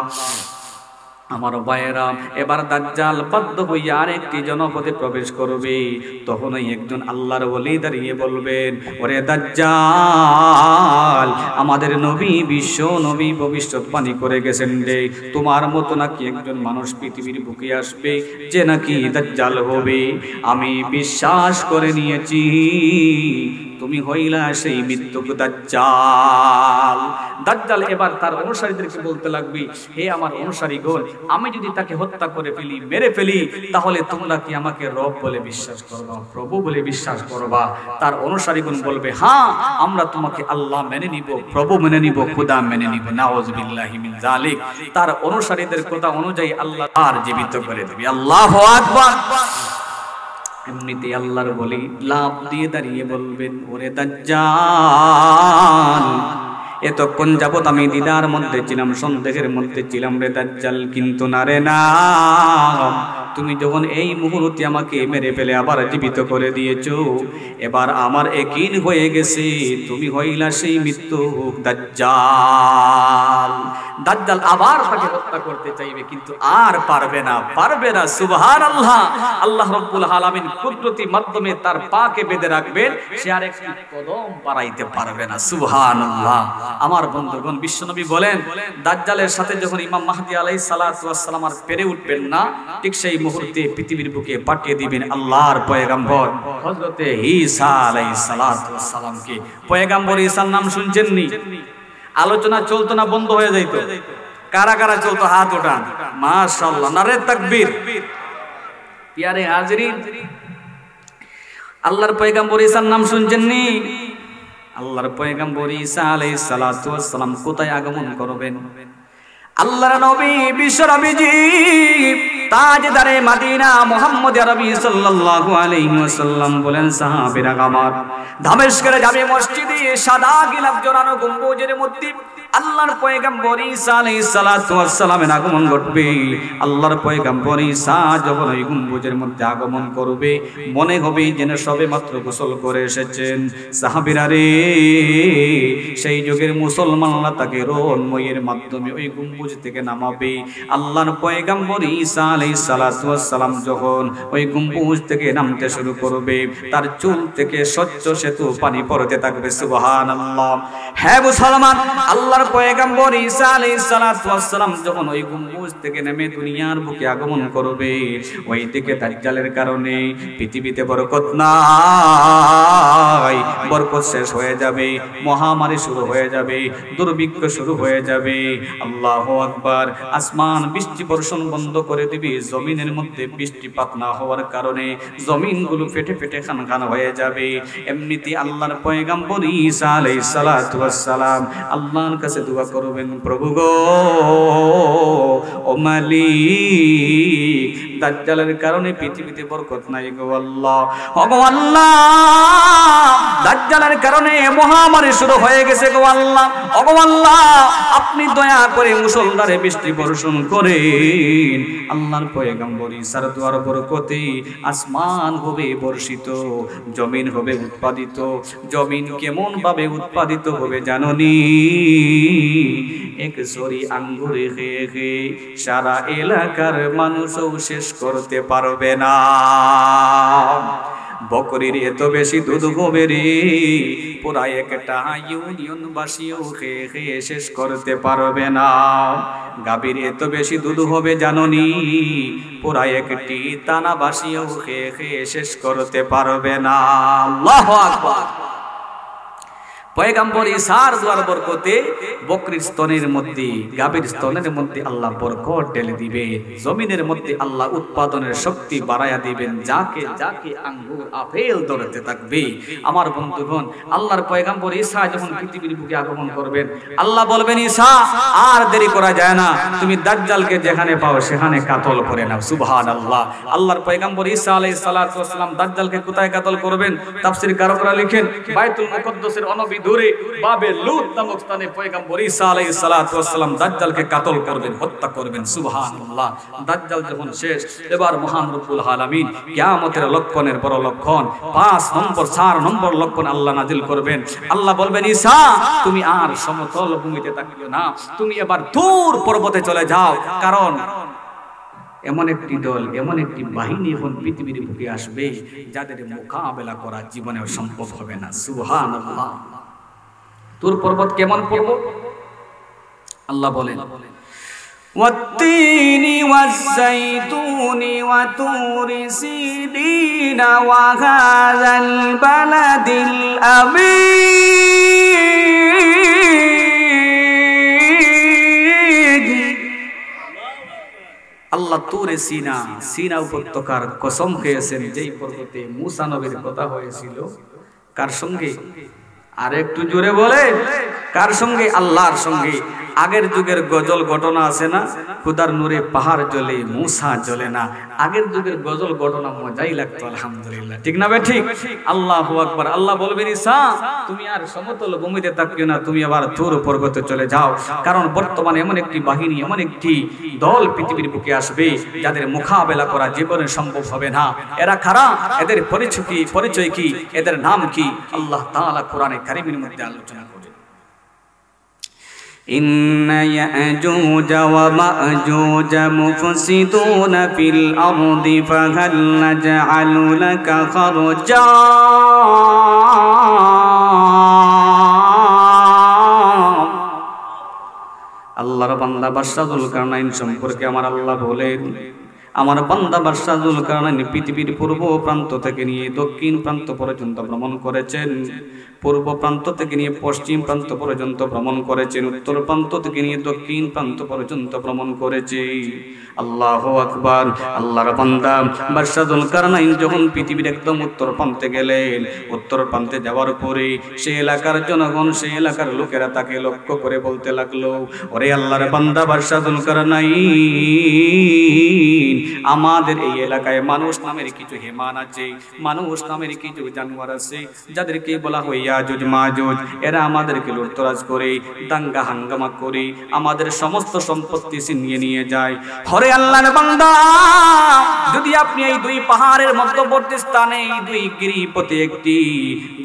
আমার ভাইয়েরা, এবার দাজ্জাল বাধ্য হইয়া আরেকটি জনপদে প্রবেশ করবে, তখন ওই একজন আল্লাহর ওলি দাঁড়িয়ে বলবেন, ওরে দাজ্জাল, আমাদের নবী বিশ্ব নবী ভবিষ্যৎবাণী করে গেছেন রে, তোমার মতো নাকি একজন মানুষ পৃথিবীর বুকে আসবে, যে নাকি দাজ্জাল হবে। আমি বিশ্বাস করে নিয়েছি, তুমি হইলা সেই মৃত্যুক দাজ্জাল। দাজ্জাল এবার তার অনুসারীদেরকে বলতে লাগবে, হে আমার অনুসারীগণ, আমি যদি তাকে হত্যা করে ফেলি, মেরে ফেলি, তাহলে তোমরা কি আমাকে রব বলে বিশ্বাস করবা, প্রভু বলে বিশ্বাস করবা? তার অনুসারীগণ বলবে, হ্যাঁ, আমরা তোমাকে আল্লাহ মেনে নিব, প্রভু মেনে নিব, খোদা মেনে নিব। নাউযুবিল্লাহি মিন যালিক। তার অনুসারীদের কথা অনুযায়ী আল্লাহ আর জীবিত করে দেবে। আল্লাহু আকবার। এমনিতে আল্লাহর বলি লাভ দিয়ে দাঁড়িয়ে বলবেন, ওরে দাজ্জাল, এতক্ষণ যাবত আমি দ্বিধার মধ্যে ছিলাম, সন্দেহের মধ্যে ছিলাম রে দাজ্জাল, কিন্তু না রে না, তুমি যখন এই মুহূর্তে আমাকে মেরে ফেলে আবার জীবিত করে দিয়েছো, এবার আমার ইয়াকিন হয়ে গেছে তুমি হইলা সেই মৃত্যু দাজ্জাল। দাজ্জাল আবার তাকে হত্যা করতে চাইবে, কিন্তু আর পারবে না, পারবে না। সুবহানাল্লাহ। আল্লাহ রাব্বুল আলামিন কুদরতি মাধ্যমে তার পাকে বেঁধে রাখবেন, সে আর একটি কদম বাড়াইতে পারবে না। সুবহানাল্লাহ। আমার বন্ধুগণ, বিশ্বনবী বলেন, দাজ্জালের সাথে যখন ইমাম মাহদী আলাইহিস সালাতু ওয়াস সালাম আর পেরে উঠবেন না, ঠিক সেই মুহূর্তে পৃথিবীর বুকে পাঠিয়ে দিবেন আল্লাহর পয়গম্বর হযরতে ঈসা আলাইহিস সালাতু ওয়াস সালামকে। পয়গম্বর ঈসার নাম শুনছেন নি? আলোচনা চলতো না, বন্ধ হয়ে যাইতো। কারা কারা চলতো হাত ওঠান। মাশাআল্লাহ, নারে তাকবীর। প্যারে হাজিরিন, আল্লাহর পয়গম্বর ঈসার নাম শুনছেন নি? আল্লাহর পয়গম্বর ঈসা আলাইহিস সালাতু ওয়াস সালাম কোথায় আগমন করবেন? আল্লাহর নবী বিশ্ব নবীজি তাজদারে মদিনা মুহাম্মদ আরবি সাল্লাল্লাহু আলাইহি ওয়াসাল্লাম বলেন, সাহাবীরা আমার, দামেস্কের জামে মসজিদে সাদা গিলাফ জড়ানো গম্বুজের মধ্যে আল্লাহর পয়গম্বর ঈসা আলাইহিস সালাতু ওয়াস সালামের আগমন ঘটবে। আল্লাহর পয়গম্বর ঈসা যখন ওই গম্বুজের মধ্যে আগমন করবে, মনে হবে যেন সবে মাত্র গোসল করে এসেছেন। সাহাবীরা রে, সেই যুগের মুসলমানরা তাকে রোনময়ের মাধ্যমে ওই গম্বুজ থেকে নামাবে। আল্লাহর পয়গম্বর ঈসা আলাইহিস সালাতু ওয়াস সালাম যখন ওই গম্বুজ থেকে নামতে শুরু করবে, তার চুল থেকে স্বচ্ছ সেতু পানি পড়তে থাকবে। সুবহানাল্লাহ। হ্যাঁ মুসলমান, আল্লাহর পয়গম্বর ঈসা আলাইহিস সালাতু ওয়াস সালাম যখন ওই গম্বুজ থেকে নেমে দুনিয়ার বুকে আগমন করবে, ওই দিকে দাজ্জালের কারণে পৃথিবীতে বরকত নাই, বরকত শেষ হয়ে যাবে, মহামারী শুরু হয়ে যাবে, দুর্ভিক্ষ শুরু হয়ে যাবে। আল্লাহু আকবার। আসমান বৃষ্টি বর্ষণ বন্ধ করে দিবে, জমিনের মধ্যে বৃষ্টিপাত না হওয়ার কারণে জমিনগুলো ফেটে ফেটে খান খান হয়ে যাবে। এমনিতে আল্লাহর পয়গম্বর ঈসা আলাইহিস সালাতু ওয়াস সালাম আল্লাহর কাছে দোয়া করবেন, প্রভু গো ও মালিক, দাজ্জালের কারণে পৃথিবীতে বরকত নাই গো আল্লাহ, ওগো আল্লাহ দাজ্জালের কারণে মহামারী শুরু হয়ে গেছে গো আল্লাহ, ওগো আল্লাহ আপনি দয়া করে মুষলধারে বৃষ্টি বর্ষণ করেন। আল্লাহর পয়গম্বর ঈসার দোয়ার বরকতে আসমান হবে বর্ষিত, জমিন হবে উৎপাদিত। জমিন কেমন ভাবে উৎপাদিত হবে জানোনি? এক সরি আঙ্গুর খেয়ে খেয়ে সারা এলাকার মানুষও শেষ করতে পারবে না। বকরির এত বেশি দুধ হবে রে, পুরা একটা ইউনিয়নবাসীও খেয়ে খেয়ে শেষ করতে পারবে না। গাভীর এত বেশি দুধ হবে জানোনি? পুরা একটি থানাবাসীও খেয়ে খেয়ে শেষ করতে পারবে না। আল্লাহু আকবার। পয়গম্বর ঈসার দোয়ার বরকতে বকরির স্তনের মধ্যে, গাভীর স্তনের মধ্যে আল্লাহ বরকত ঢেলে দিবেন, জমিনের মধ্যে আল্লাহ উৎপাদনের শক্তি বাড়ায়া দিবেন। যাকে যাকে আঙ্গুর আপেল ধরতে থাকবে। আমার বন্ধুগণ, আল্লাহর পয়গম্বর ঈসা যখন পৃথিবীর বুকে আগমন করবেন, আল্লাহ বলবেন ঈসা আর দেরি করা যায় না, তুমি দাজ্জালকে যেখানে পাও সেখানে কাতল করে নাও। সুবহানাল্লাহ। আল্লাহর পয়গম্বর ঈসা আলাইহিস সালাতু ওয়াস সালাম দাজ্জালকে কোথায় কাতল করবেন? তাফসীর কারকরা লিখেন বাইতুল মুকদ্দাসের অনবী দূরে বাবে লুত নামক স্থানে পয়গম্বর ঈসা আলাইহিস সালাতু ওয়াস সালাম দাজ্জালকে কাতল করবেন, হত্যা করবেন। সুবহানাল্লাহ। দাজ্জাল যখন শেষ, এবার মহান রব্বুল আলামিন কিয়ামতের লক্ষণের বড় লক্ষণ 4 নম্বর লক্ষণ আল্লাহ নাজিল করবেন। আল্লাহ বলবেন ঈসা তুমি আর সমতল ভূমিতে তাকিও না, তুমি এবার দূর পর্বতে চলে যাও, কারণ এমন একটি দল, এমন একটি বাহিনী এখন পৃথিবীর বুকে আসবে যাদের মোকাবেলা করা জীবনেও সম্ভব হবে না। সুবহানাল্লাহ। তুর পর্বত কেমন পর্বত? আল্লাহ বলেন ওয়াত্তিনি ওয়াজ্জাইতুনি ওয়া তুরি সিদিনা ওয়া হাযাল বালাদিল আমিন। আল্লাহ তুরে সিনা উপত্যকার কসম খেয়েছেন, যেই পর্বতে মূসা নবীর কথা হয়েছিল। কার সঙ্গে? আর একটু জোরে বলে, কার সঙ্গে? আল্লাহর সঙ্গে। আগের যুগের গজল ঘটনা আছে না, খুদার নূরে পাহাড় জ্বলে মূসা জ্বলে না। আগের যুগের গজল ঘটনা মজাই লাগতো, আলহামদুলিল্লাহ, ঠিক না ঠিক? আল্লাহু আকবার। আল্লাহ বলবেন ঈসা তুমি আর সমতল ভূমিতে তাকিও না, তুমি আবার তুর পর্বতে চলে যাও, কারণ বর্তমানে এমন একটি বাহিনী, এমন একটি দল পৃথিবীর বুকে আসবে যাদের মোকাবেলা করা জীবনে সম্ভব হবে না। এরা কারা? এদের পরিচয় কি? এদের নাম কি? আল্লাহ তাআলা কোরআনে কারীমের মধ্যে আলোচনা করেন। ইন্না ইয়াজুজ ওয়া মাজুজ মুফসিদুনা ফিল আরদি ফাহাল নাজআলু লাকা খারজা। আল্লাহর বান্দা বাদশা যুলকারনাইন সম্পর্কে আমার আল্লাহ বলেন, আমার বান্দা বাদশা যুলকারনাইন পৃথিবীর পূর্ব প্রান্ত থেকে নিয়ে দক্ষিণ প্রান্ত পর্যন্ত ভ্রমণ করেছেন, পূর্ব প্রান্ত থেকে নিয়ে পশ্চিম প্রান্ত পর্যন্ত ভ্রমণ করেছেন, উত্তর প্রান্ত থেকে নিয়ে দক্ষিণ প্রান্ত পর্যন্ত ভ্রমণ করেছে। আল্লাহু আকবার। আল্লাহর বান্দা বাদশা যুলকারনাইন যখন পৃথিবীর একদম উত্তর প্রান্তে গেলেন, উত্তর প্রান্তে যাওয়ার পরে সেই এলাকার জনগণ, সেই এলাকার লোকেরা তাকে লক্ষ্য করে বলতে লাগলো, ওরে আল্লাহর বান্দা বাদশা যুলকারনাইন, আমাদের এই এলাকায় মানুষ নামের কিছু হেমান আছে, মানুষ নামের কিছু জানোয়ার আছে, যাদেরকে বলা হয় ইয়াজুজ মাজুজ। এরা আমাদেরকে লুটতরাজ করে, দাঙ্গা হাঙ্গামা করে আমাদের সমস্ত সম্পত্তি ছিনিয়ে নিয়ে যায়। হরে আল্লাহর বান্দা, যদি আপনি এই দুই পাহাড়ের মধ্যবর্তী স্থানে এই দুই গিরিপথে একটি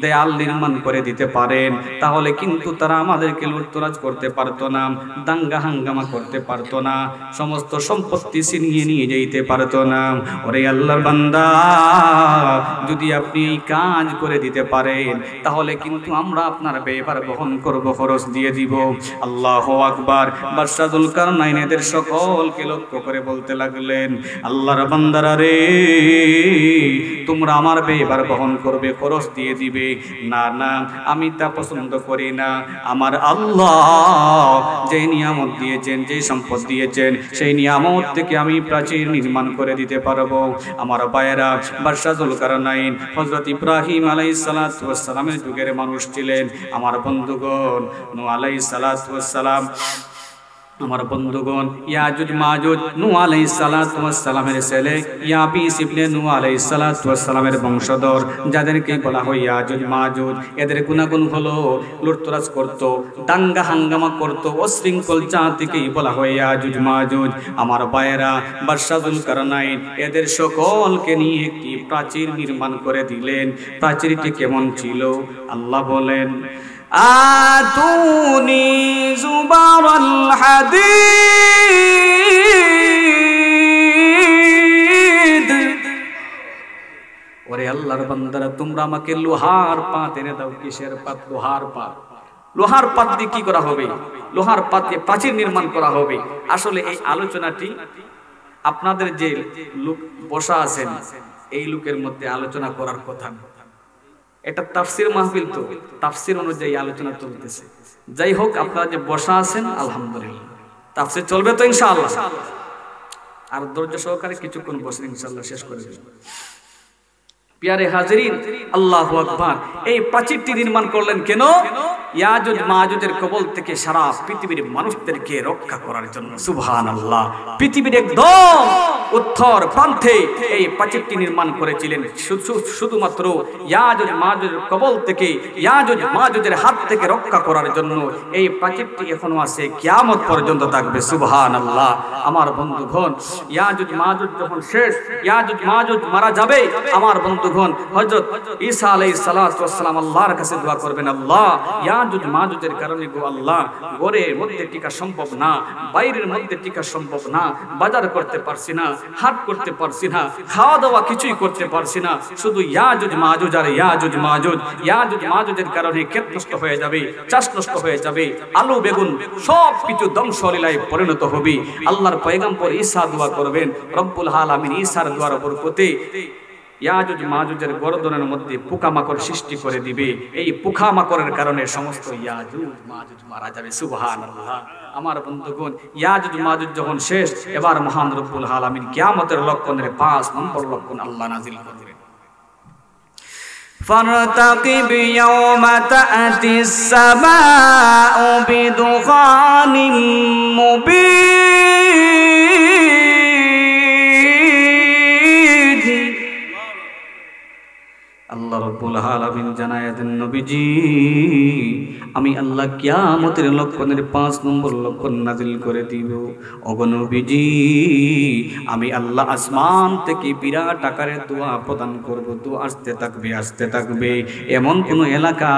দেয়াল নির্মাণ করে দিতে পারেন, তাহলে কিন্তু তারা আমাদেরকে লুটতরাজ করতে পারতো না, দাঙ্গা হাঙ্গামা করতে পারতো না, সমস্ত সম্পত্তি ছিনিয়ে নিয়ে যেত দিতে পারতো না। ওরে আল্লাহর বান্দা, যদি আপনি এই কাজ করে দিতে পারেন তাহলে কিন্তু আমরা আপনার ব্যয়ভার বহন করব, খরচ দিয়ে দিব। আল্লাহু আকবার। বাদশা যুলকারনাইন এদের সকলকে লক্ষ্য করে বলতে লাগলেন, আল্লাহর বান্দারা রে, তোমরা আমার ব্যয়ভার বহন করবে, খরচ দিয়ে দিবে। না না, আমি তা পছন্দ করি না। আমার আল্লাহ যে নিয়ামত দিয়েছেন, যে সম্পদ দিয়েছেন, সেই নিয়ামত থেকে আমি প্রাচীর নির্মাণ করে দিতে পারবো। আমার ভাইয়েরা, বাদশা যুলকারনাইন হযরত ইব্রাহিম আলাইহিস সালাতু ওয়াস সালামের যুগের মানুষ ছিলেন। আমার বন্ধুগণ, নূহ আলাইহিস সালাতু ওয়াস সালাম, আমার বন্ধুগণ, ইয়াজুজ মাজুজ নূহ আলাইহিস সালাতু ওয়াস সালামের ছেলে ইয়াবিস ইবনে নূহ আলাইহিস সালাতু ওয়াস সালামের বংশধর, যাদেরকে বলা হয় ইয়াজুজ মাজুজ। এদের গুণাগুণ হলো লুটতরাজ করত, দাঙ্গা হাঙ্গামা করত, অশৃঙ্খল জাতিকেই বলা হয় ইয়াজুজ মাজুজ। আমার ভাইয়েরা, বাদশা যুলকারনাইন এদের সকলকে নিয়ে একটি প্রাচীর নির্মাণ করে দিলেন। প্রাচীরটি কেমন ছিল? আল্লাহ বলেন, আতুনি জুবারাল হাদিদ। ওরে আল্লাহর বান্দারা, তোমরা আমাকে লোহার পাত এনে দাও। কিসের পাত? লোহার পাত। লোহার পাত দিয়ে কি করা হবে? লোহার পাত দিয়ে প্রাচীর নির্মাণ করা হবে। আসলে এই আলোচনাটি আপনাদের যে লোক বসা আছেন, এই লোকের মধ্যে আলোচনা করার কথা। এটা তাফসির মাহফিল, তো তাফসির অনুযায়ী আলোচনা চলতেছে। যাই হোক, আপনারা যে বসা আছেন, আলহামদুলিল্লাহ, তাফসির চলবে তো ইনশাআল্লাহ। আর ধৈর্য সহকারে কিছুক্ষণ বসে ইনশাআল্লাহ শেষ করে দেব। প্রিয় হাজিরিন, আল্লাহু আকবার। এই প্রাচীরটি নির্মাণ করলেন কেন? ইয়াজুজ মাজুজের কবল থেকে সারা পৃথিবীর মানুষদেরকে রক্ষা করার জন্য। সুবহানাল্লাহ। পৃথিবীর একদম উত্তর প্রান্তে এই প্রাচীরটি নির্মাণ করেছিলেন শুধুমাত্র ইয়াজুজ মাজুজের কবল থেকে, ইয়াজুজ মাজুজের হাত থেকে রক্ষা করার জন্য। এই প্রাচীরটি এখনো আছে, কিয়ামত পর্যন্ত থাকবে। সুবহানাল্লাহ। আমার বন্ধুগণ, ইয়াজুজ মাজুজ যখন শেষ, ইয়াজুজ মাজুজ মারা যাবে, আমার বন্ধুগণ, হযরত ঈসা আলাইহিস সালাতু ওয়াস সালাম আল্লাহর কাছে দোয়া করবেন, আল্লাহ, ইয়াজুজ মাজুজের কারণে গো আল্লাহ, ঘরের মধ্যে টিকা সম্ভব না, বাইরের মধ্যে টিকা সম্ভব না, বাজার করতে পারছি না, হাট করতে পারছি না, খাওয়া দাওয়া কিছুই করতে পারছি না। শুধু ইয়াজুজ মাজুজ আর ইয়াজুজ মাজুজ। ইয়াজুজ মাজুজের কারণে ক্ষেত নষ্ট হয়ে যাবে, চাষ নষ্ট হয়ে যাবে, আলু বেগুন সব কিছু ধ্বংসলীলায় পরিণত হবে। আল্লাহর পয়গম্বর ঈসা দোয়া করবেন, রব্বুল আলামিন ঈসার দোয়ার বরকতে ইয়াজুজ মাজুজের গর্দনের মধ্যে পোকামাকড় সৃষ্টি করে দিবে। এই পোকামাকড়ের কারণে সমস্ত ইয়াজুজ মাজুজ মারা যাবে। সুবহানাল্লাহ। আমার বন্ধুগণ, ইয়াজুজ মাজুজ যখন শেষ, এবার মহান রব্বুল আলামিন কিয়ামতের লক্ষণের 5 নম্বর লক্ষণ আল্লাহ নাযিল করবেন। ফারতাকিব ইয়াওমা তা'তিস সামাউ বিদুখানিম মুবিন। আল্লাহ রাব্বুল আলামিন জানায়া দেন, নবীজি, আমি আল্লাহ কিয়ামতের লক্ষণের 5 নম্বর লক্ষণ নাযিল করে দিব। ওগো নবীজি, আমি আল্লাহ আসমান থেকে বিরাট আকারে দোয়া প্রদান করব। দোয়া আসতে থাকবে, আসতে থাকবে। এমন কোন এলাকা,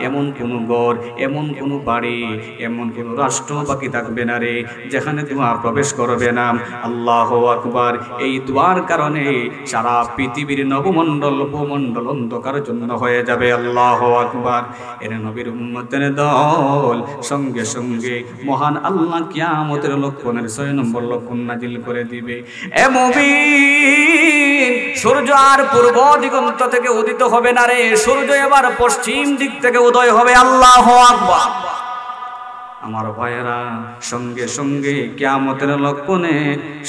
এমন কোন ঘর, এমন কোন বাড়ি, এমন কোন রাষ্ট্র বাকি থাকবে না রে, যেখানে দোয়া প্রবেশ করবে না। আল্লাহু আকবার। এই দোয়ার কারণে সারা পৃথিবীর নবমণ্ডল উপমণ্ডল অন্ধকার জন্য হয়ে যাবে। আল্লাহু আকবার। এর নবীর উম্মতের দল সঙ্গে সঙ্গে মহান আল্লাহ কিয়ামতের লক্ষণের 6 নম্বর লক্ষণ নাযিল করে দিবে। এ মুমিন, সূর্য আর পূর্ব দিগন্ত থেকে উদিত হবে না রে, সূর্য এবার পশ্চিম দিক থেকে উদয় হবে। আল্লাহু আকবার। আমার ভাইয়েরা, সঙ্গে সঙ্গে কিয়ামতের লক্ষণে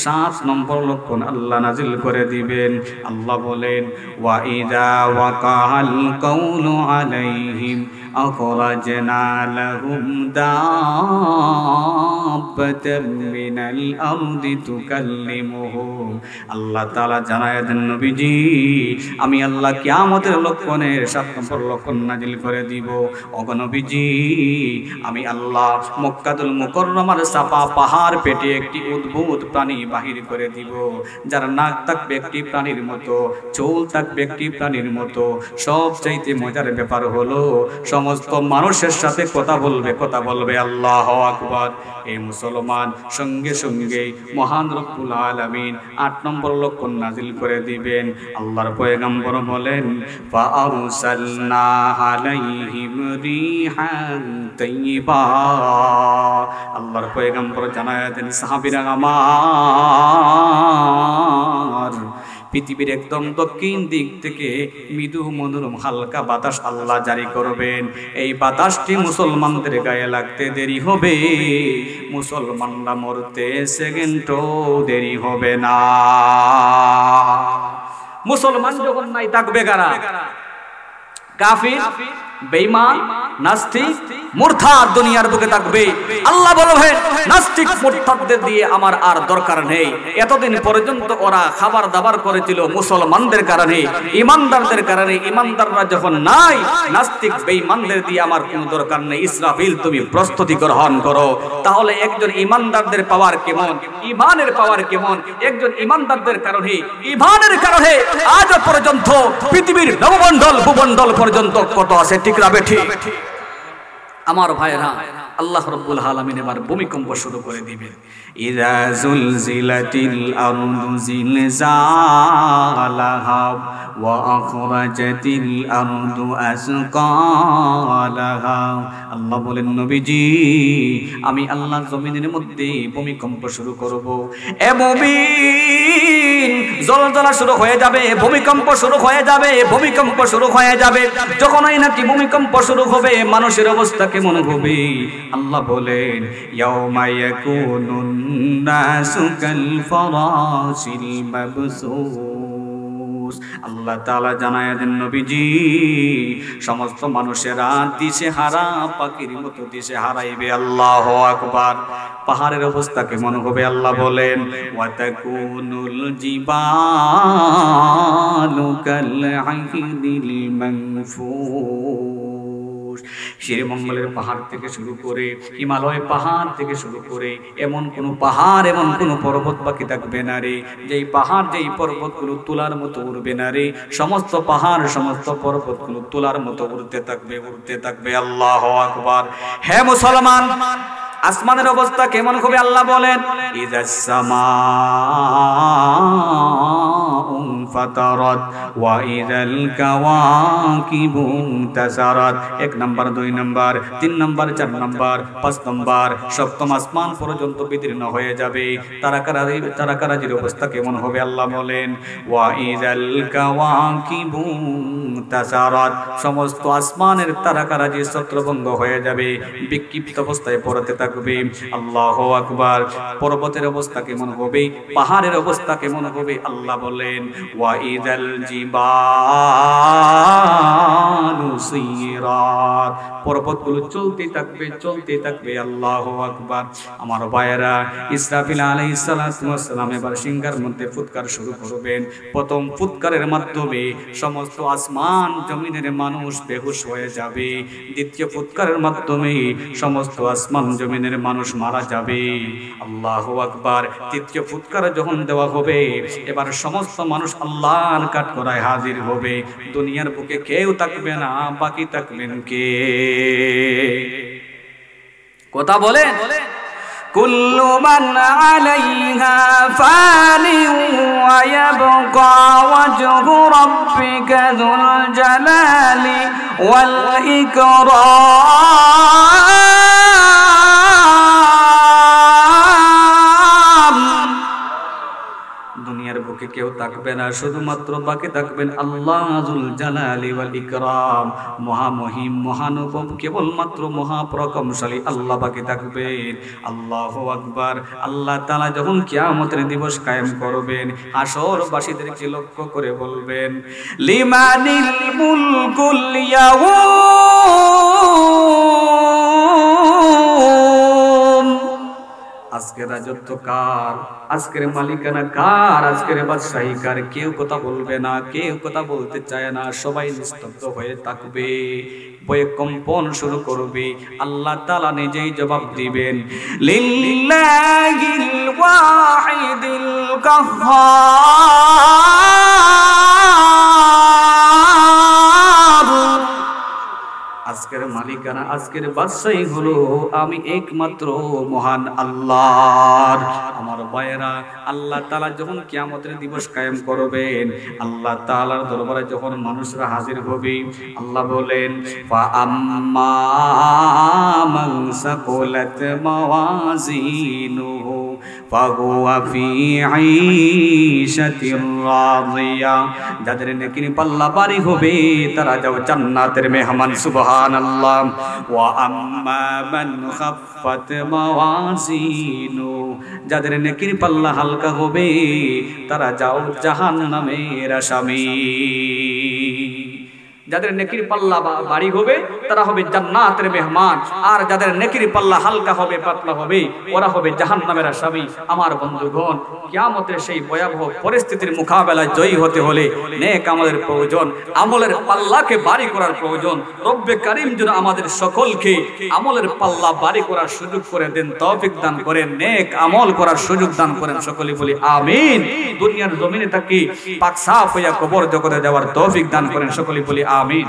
7 নম্বর লক্ষণ আল্লাহ নাযিল করে দিবেন। আল্লাহ বলেন, ওয়া ইযা ওয়াকাল কাউলু আলাইহিম আখরাজনা লাহুম দাব্বাতাম মিনাল আরদি তুকাল্লিমুহুম। আল্লাহ তাআলা জানায় দেন, নবীজি, আমি আল্লাহ কিয়ামতের লক্ষণের 7 নম্বর লক্ষণ নাযিল করে দিব। ওগো নবীজি, আমি আল্লাহ মক্কাতুল মুকাররমার সাফা পাহাড় পেটে একটি অদ্ভুত প্রাণী বাহির করে দিব, যার নাক থাকবে একটি প্রাণীর মতো, চুল থাকবে একটি প্রাণীর মতো। সবচাইতে মজার ব্যাপার হলো সমস্ত মানুষের সাথে কথা বলবে আল্লাহু আকবার। এই মুসলমান সঙ্গে সঙ্গে মহান রব্বুল আলামিন 8 নম্বর লক্ষণ নাজিল করে দিবেন। আল্লাহর পয়গম্বর বলেন ফাআরসালনা আলাইহিম রিহান তাইয়্যিবা। আল্লাহর পয়গম্বর জানায় দেন সাহাবীরা আমার, পৃথিবীর একদম দক্ষিণ দিক থেকে মৃদু মনোরম হালকা বাতাস আল্লাহ জারি করবেন। এই বাতাসটি মুসলমানদের গায়ে লাগতে দেরি হবে, মুসলমানরা মরতে সেকেন্ডও দেরি হবে না। মুসলমান যখন নাই থাকবে কারা? কাফির, বেঈমান, নাস্তিক, মুরতাদ দুনিয়ার বুকে থাকবে। আল্লাহ বলবেন নাস্তিক মুরতাদদের দিয়ে আমার আর দরকার নেই। এতদিন পর্যন্ত ওরা খাবার দাবার করেছিল মুসলমানদের কারণে, ইমানদারদের কারণে। ইমানদাররা যখন নাই, নাস্তিক বেঈমানদের দিয়ে আমার কোনো দরকার নেই। ইসরাফিল তুমি প্রস্তুতি গ্রহণ করো। তাহলে একজন ইমানদারদের পাওয়ার কেমন, ইমানের পাওয়ার কেমন? একজন ইমানদারদের কারণে, ইমানের কারণে আজ পর্যন্ত পৃথিবীর নবমণ্ডল ভূমণ্ডল পর্যন্ত কত আছে, ঠিক না বেঠিক? আমার ভাইরা, আল্লাহ রাব্বুল আলামিন এবার ভূমিকম্প শুরু করে দিবেন। ইযা যুলজিলাতিল আরদু জিলজালাহা ওয়া আখরাজাতিল আরদু আসকালাহা। আল্লাহ বলেন নবীজি, আমি আল্লাহ জমিনের মধ্যে ভূমিকম্প শুরু করব। এ মুমিন, জলজলা শুরু হয়ে যাবে, ভূমিকম্প শুরু হয়ে যাবে, ভূমিকম্প শুরু হয়ে যাবে। যখনই নাকি ভূমিকম্প শুরু হবে, মানুষের অবস্থা কেমন হবে? আল্লাহ বলেন ইয়াউমা ইয়াকুনুন নাসু কাল ফারাশিল মাবসুস। আল্লাহ তাআলা জানায় দেন নবীজি, সমস্ত মানুষেরা দিশেহারা পাখির মতো দিশে হারাইবে। আল্লাহু আকবার। পাহাড়ের অবস্থা কেমন হবে? আল্লাহ বলেন ওয়া তাকুনুল জিবালু কাল আহদিল মানফুস। শ্রীমঙ্গলের পাহাড় থেকে শুরু করে, হিমালয় পাহাড় থেকে শুরু করে, এমন কোন পাহাড়, এমন কোন পর্বত বাকি থাকবে না রে, যেই পাহাড়, যেই পর্বতগুলো তুলার মতো উড়বে না রে। সমস্ত পাহাড়, সমস্ত পর্বতগুলো তুলার মতো উড়তে থাকবে, উড়তে থাকবে। আল্লাহু আকবার। হে মুসলমান, আসমানের অবস্থা কেমন হবে? আল্লাহ বলেন ইযাস সামাউ ফাতারাত ওয়া ইযাল কাওয়াকিবু তাসারাত। 1 number, 2 number, 3 number, 4 number, 5 number, সপ্তম আসমান পর্যন্ত বিদীর্ণ হয়ে যাবে। তারাকারাজির অবস্থা কেমন হবে? আল্লাহ বলেন ওয়া ইযাল কাওয়াকিবু তাসারাত। সমস্ত আসমানের তারাকারাজি ছত্রভঙ্গ হয়ে যাবে, বিক্ষিপ্ত অবস্থায় পড়তে থাকবে। আল্লাহু আকবার। পর্বতের অবস্থা কেমন হবে? পাহাড়ের অবস্থা কেমন হবে? আল্লাহ বলেন ওয়া ইযাল জিবালু সুইরাত। পর্বতগুলো চলতে থাকবে, চলতে থাকবে। আল্লাহু আকবার। আমার ভাইয়েরা, ইসরাফিল আলাইহিস সালাতু ওয়াস সালাম এবার সিংহার মধ্যে ফুৎকার শুরু করবেন। প্রথম ফুৎকারের মাধ্যমে সমস্ত আসমান জমিনের মানুষ বেহুশ হয়ে যাবে। দ্বিতীয় ফুৎকারের মাধ্যমে সমস্ত আসমান জমিনের মানুষ মারা যাবে। আল্লাহু আকবার। তৃতীয় ফুৎকার যখন দেওয়া হবে, এবার সমস্ত মানুষ আল্লাহর কাঠগড়ায় হাজির হবে। দুনিয়ার বুকে কেউ থাকবে না, বাকি থাকবেন কে? কথা বলেন। কুল্লু মান আলাইহা ফানি ওয়া ইয়াবকা ওয়াজহু রাব্বিকা যুল জালালি ওয়াল ইকরাম। দুনিয়ার বুকে কেউ থাকবে না, শুধুমাত্র বাকি থাকবেন আল্লাহ যুল জালালি ওয়াল ইকরাম। মহামহিম, মহানুভব, কেবলমাত্র মহাপরাক্রমশালী আল্লাহ বাকি থাকবেন। আল্লাহু আকবার। আল্লাহ তাআলা যখন কিয়ামতের দিবস কায়েম করবেন, হাশরবাসীদেরকে লক্ষ্য করে বলবেন লিমানিল মুলকুল ইয়াউম। আজকের রাজত্ব কার, আজকের মালিকানা কার, আজকের বাদশাহী কার? কেউ কথা বলবে না, কেউ কথা বলতে চায় না, সবাই নিস্তব্ধ হয়ে থাকবে, ভয়ে কম্পন শুরু করবে। আল্লাহ তাআলা নিজেই জবাব দিবেন, লিল্লাহিল ওয়াহিদিল কাহ্হার। আজকের মালিকানা, আজকের বাদশাহী হলো আমি একমাত্র মহান আল্লাহর। আমার ভাইয়েরা, আল্লাহ তাআলা যখন কিয়ামতের দিবস কায়েম করবেন, আল্লাহ তাআলার দরবারে যখন মানুষরা হাজির হবে, আল্লাহ বলেন ফা আম্মা মান সাকুলাত মাওয়াজিনুহু ফাহুয়া ফি আইশাতির রাদিয়া। যাদের নেকির পাল্লা ভারী হবে তারা যাও জান্নাতের মেহমান। সুবহানাল্লাহ। ওয়া আম্মা মান খাফফাত মাওয়াজিনু, যাদের নেকির পাল্লা হালকা হবে তারা যাও জাহান্নামের আসামি। যাদের নেকির পাল্লা ভারী হবে তারা হবে জান্নাতের মেহমান, আর যাদের নেকির পাল্লা হালকা হবে, পাতলা হবে, ওরা হবে জাহান্নামের আসামি। আমার বন্ধুগণ, কিয়ামতের সেই ভয়াবহ পরিস্থিতির মোকাবেলায় জয়ী হতে হলে নেক আমলের প্রয়োজন, আমলের পাল্লাকে ভারী করার প্রয়োজন। রব্বে কারীম যেন আমাদের সকলকে আমলের পাল্লা ভারী করার সুযোগ করে দেন, তৌফিক দান করেন, নেক আমল করার সুযোগ দান করেন। সকলেই বলি আমিন। দুনিয়ার জমিনে থাকি পাক সাফ হইয়া কবর জগতে যাওয়ার তৌফিক দান করেন। সকলেই বলি আমিন।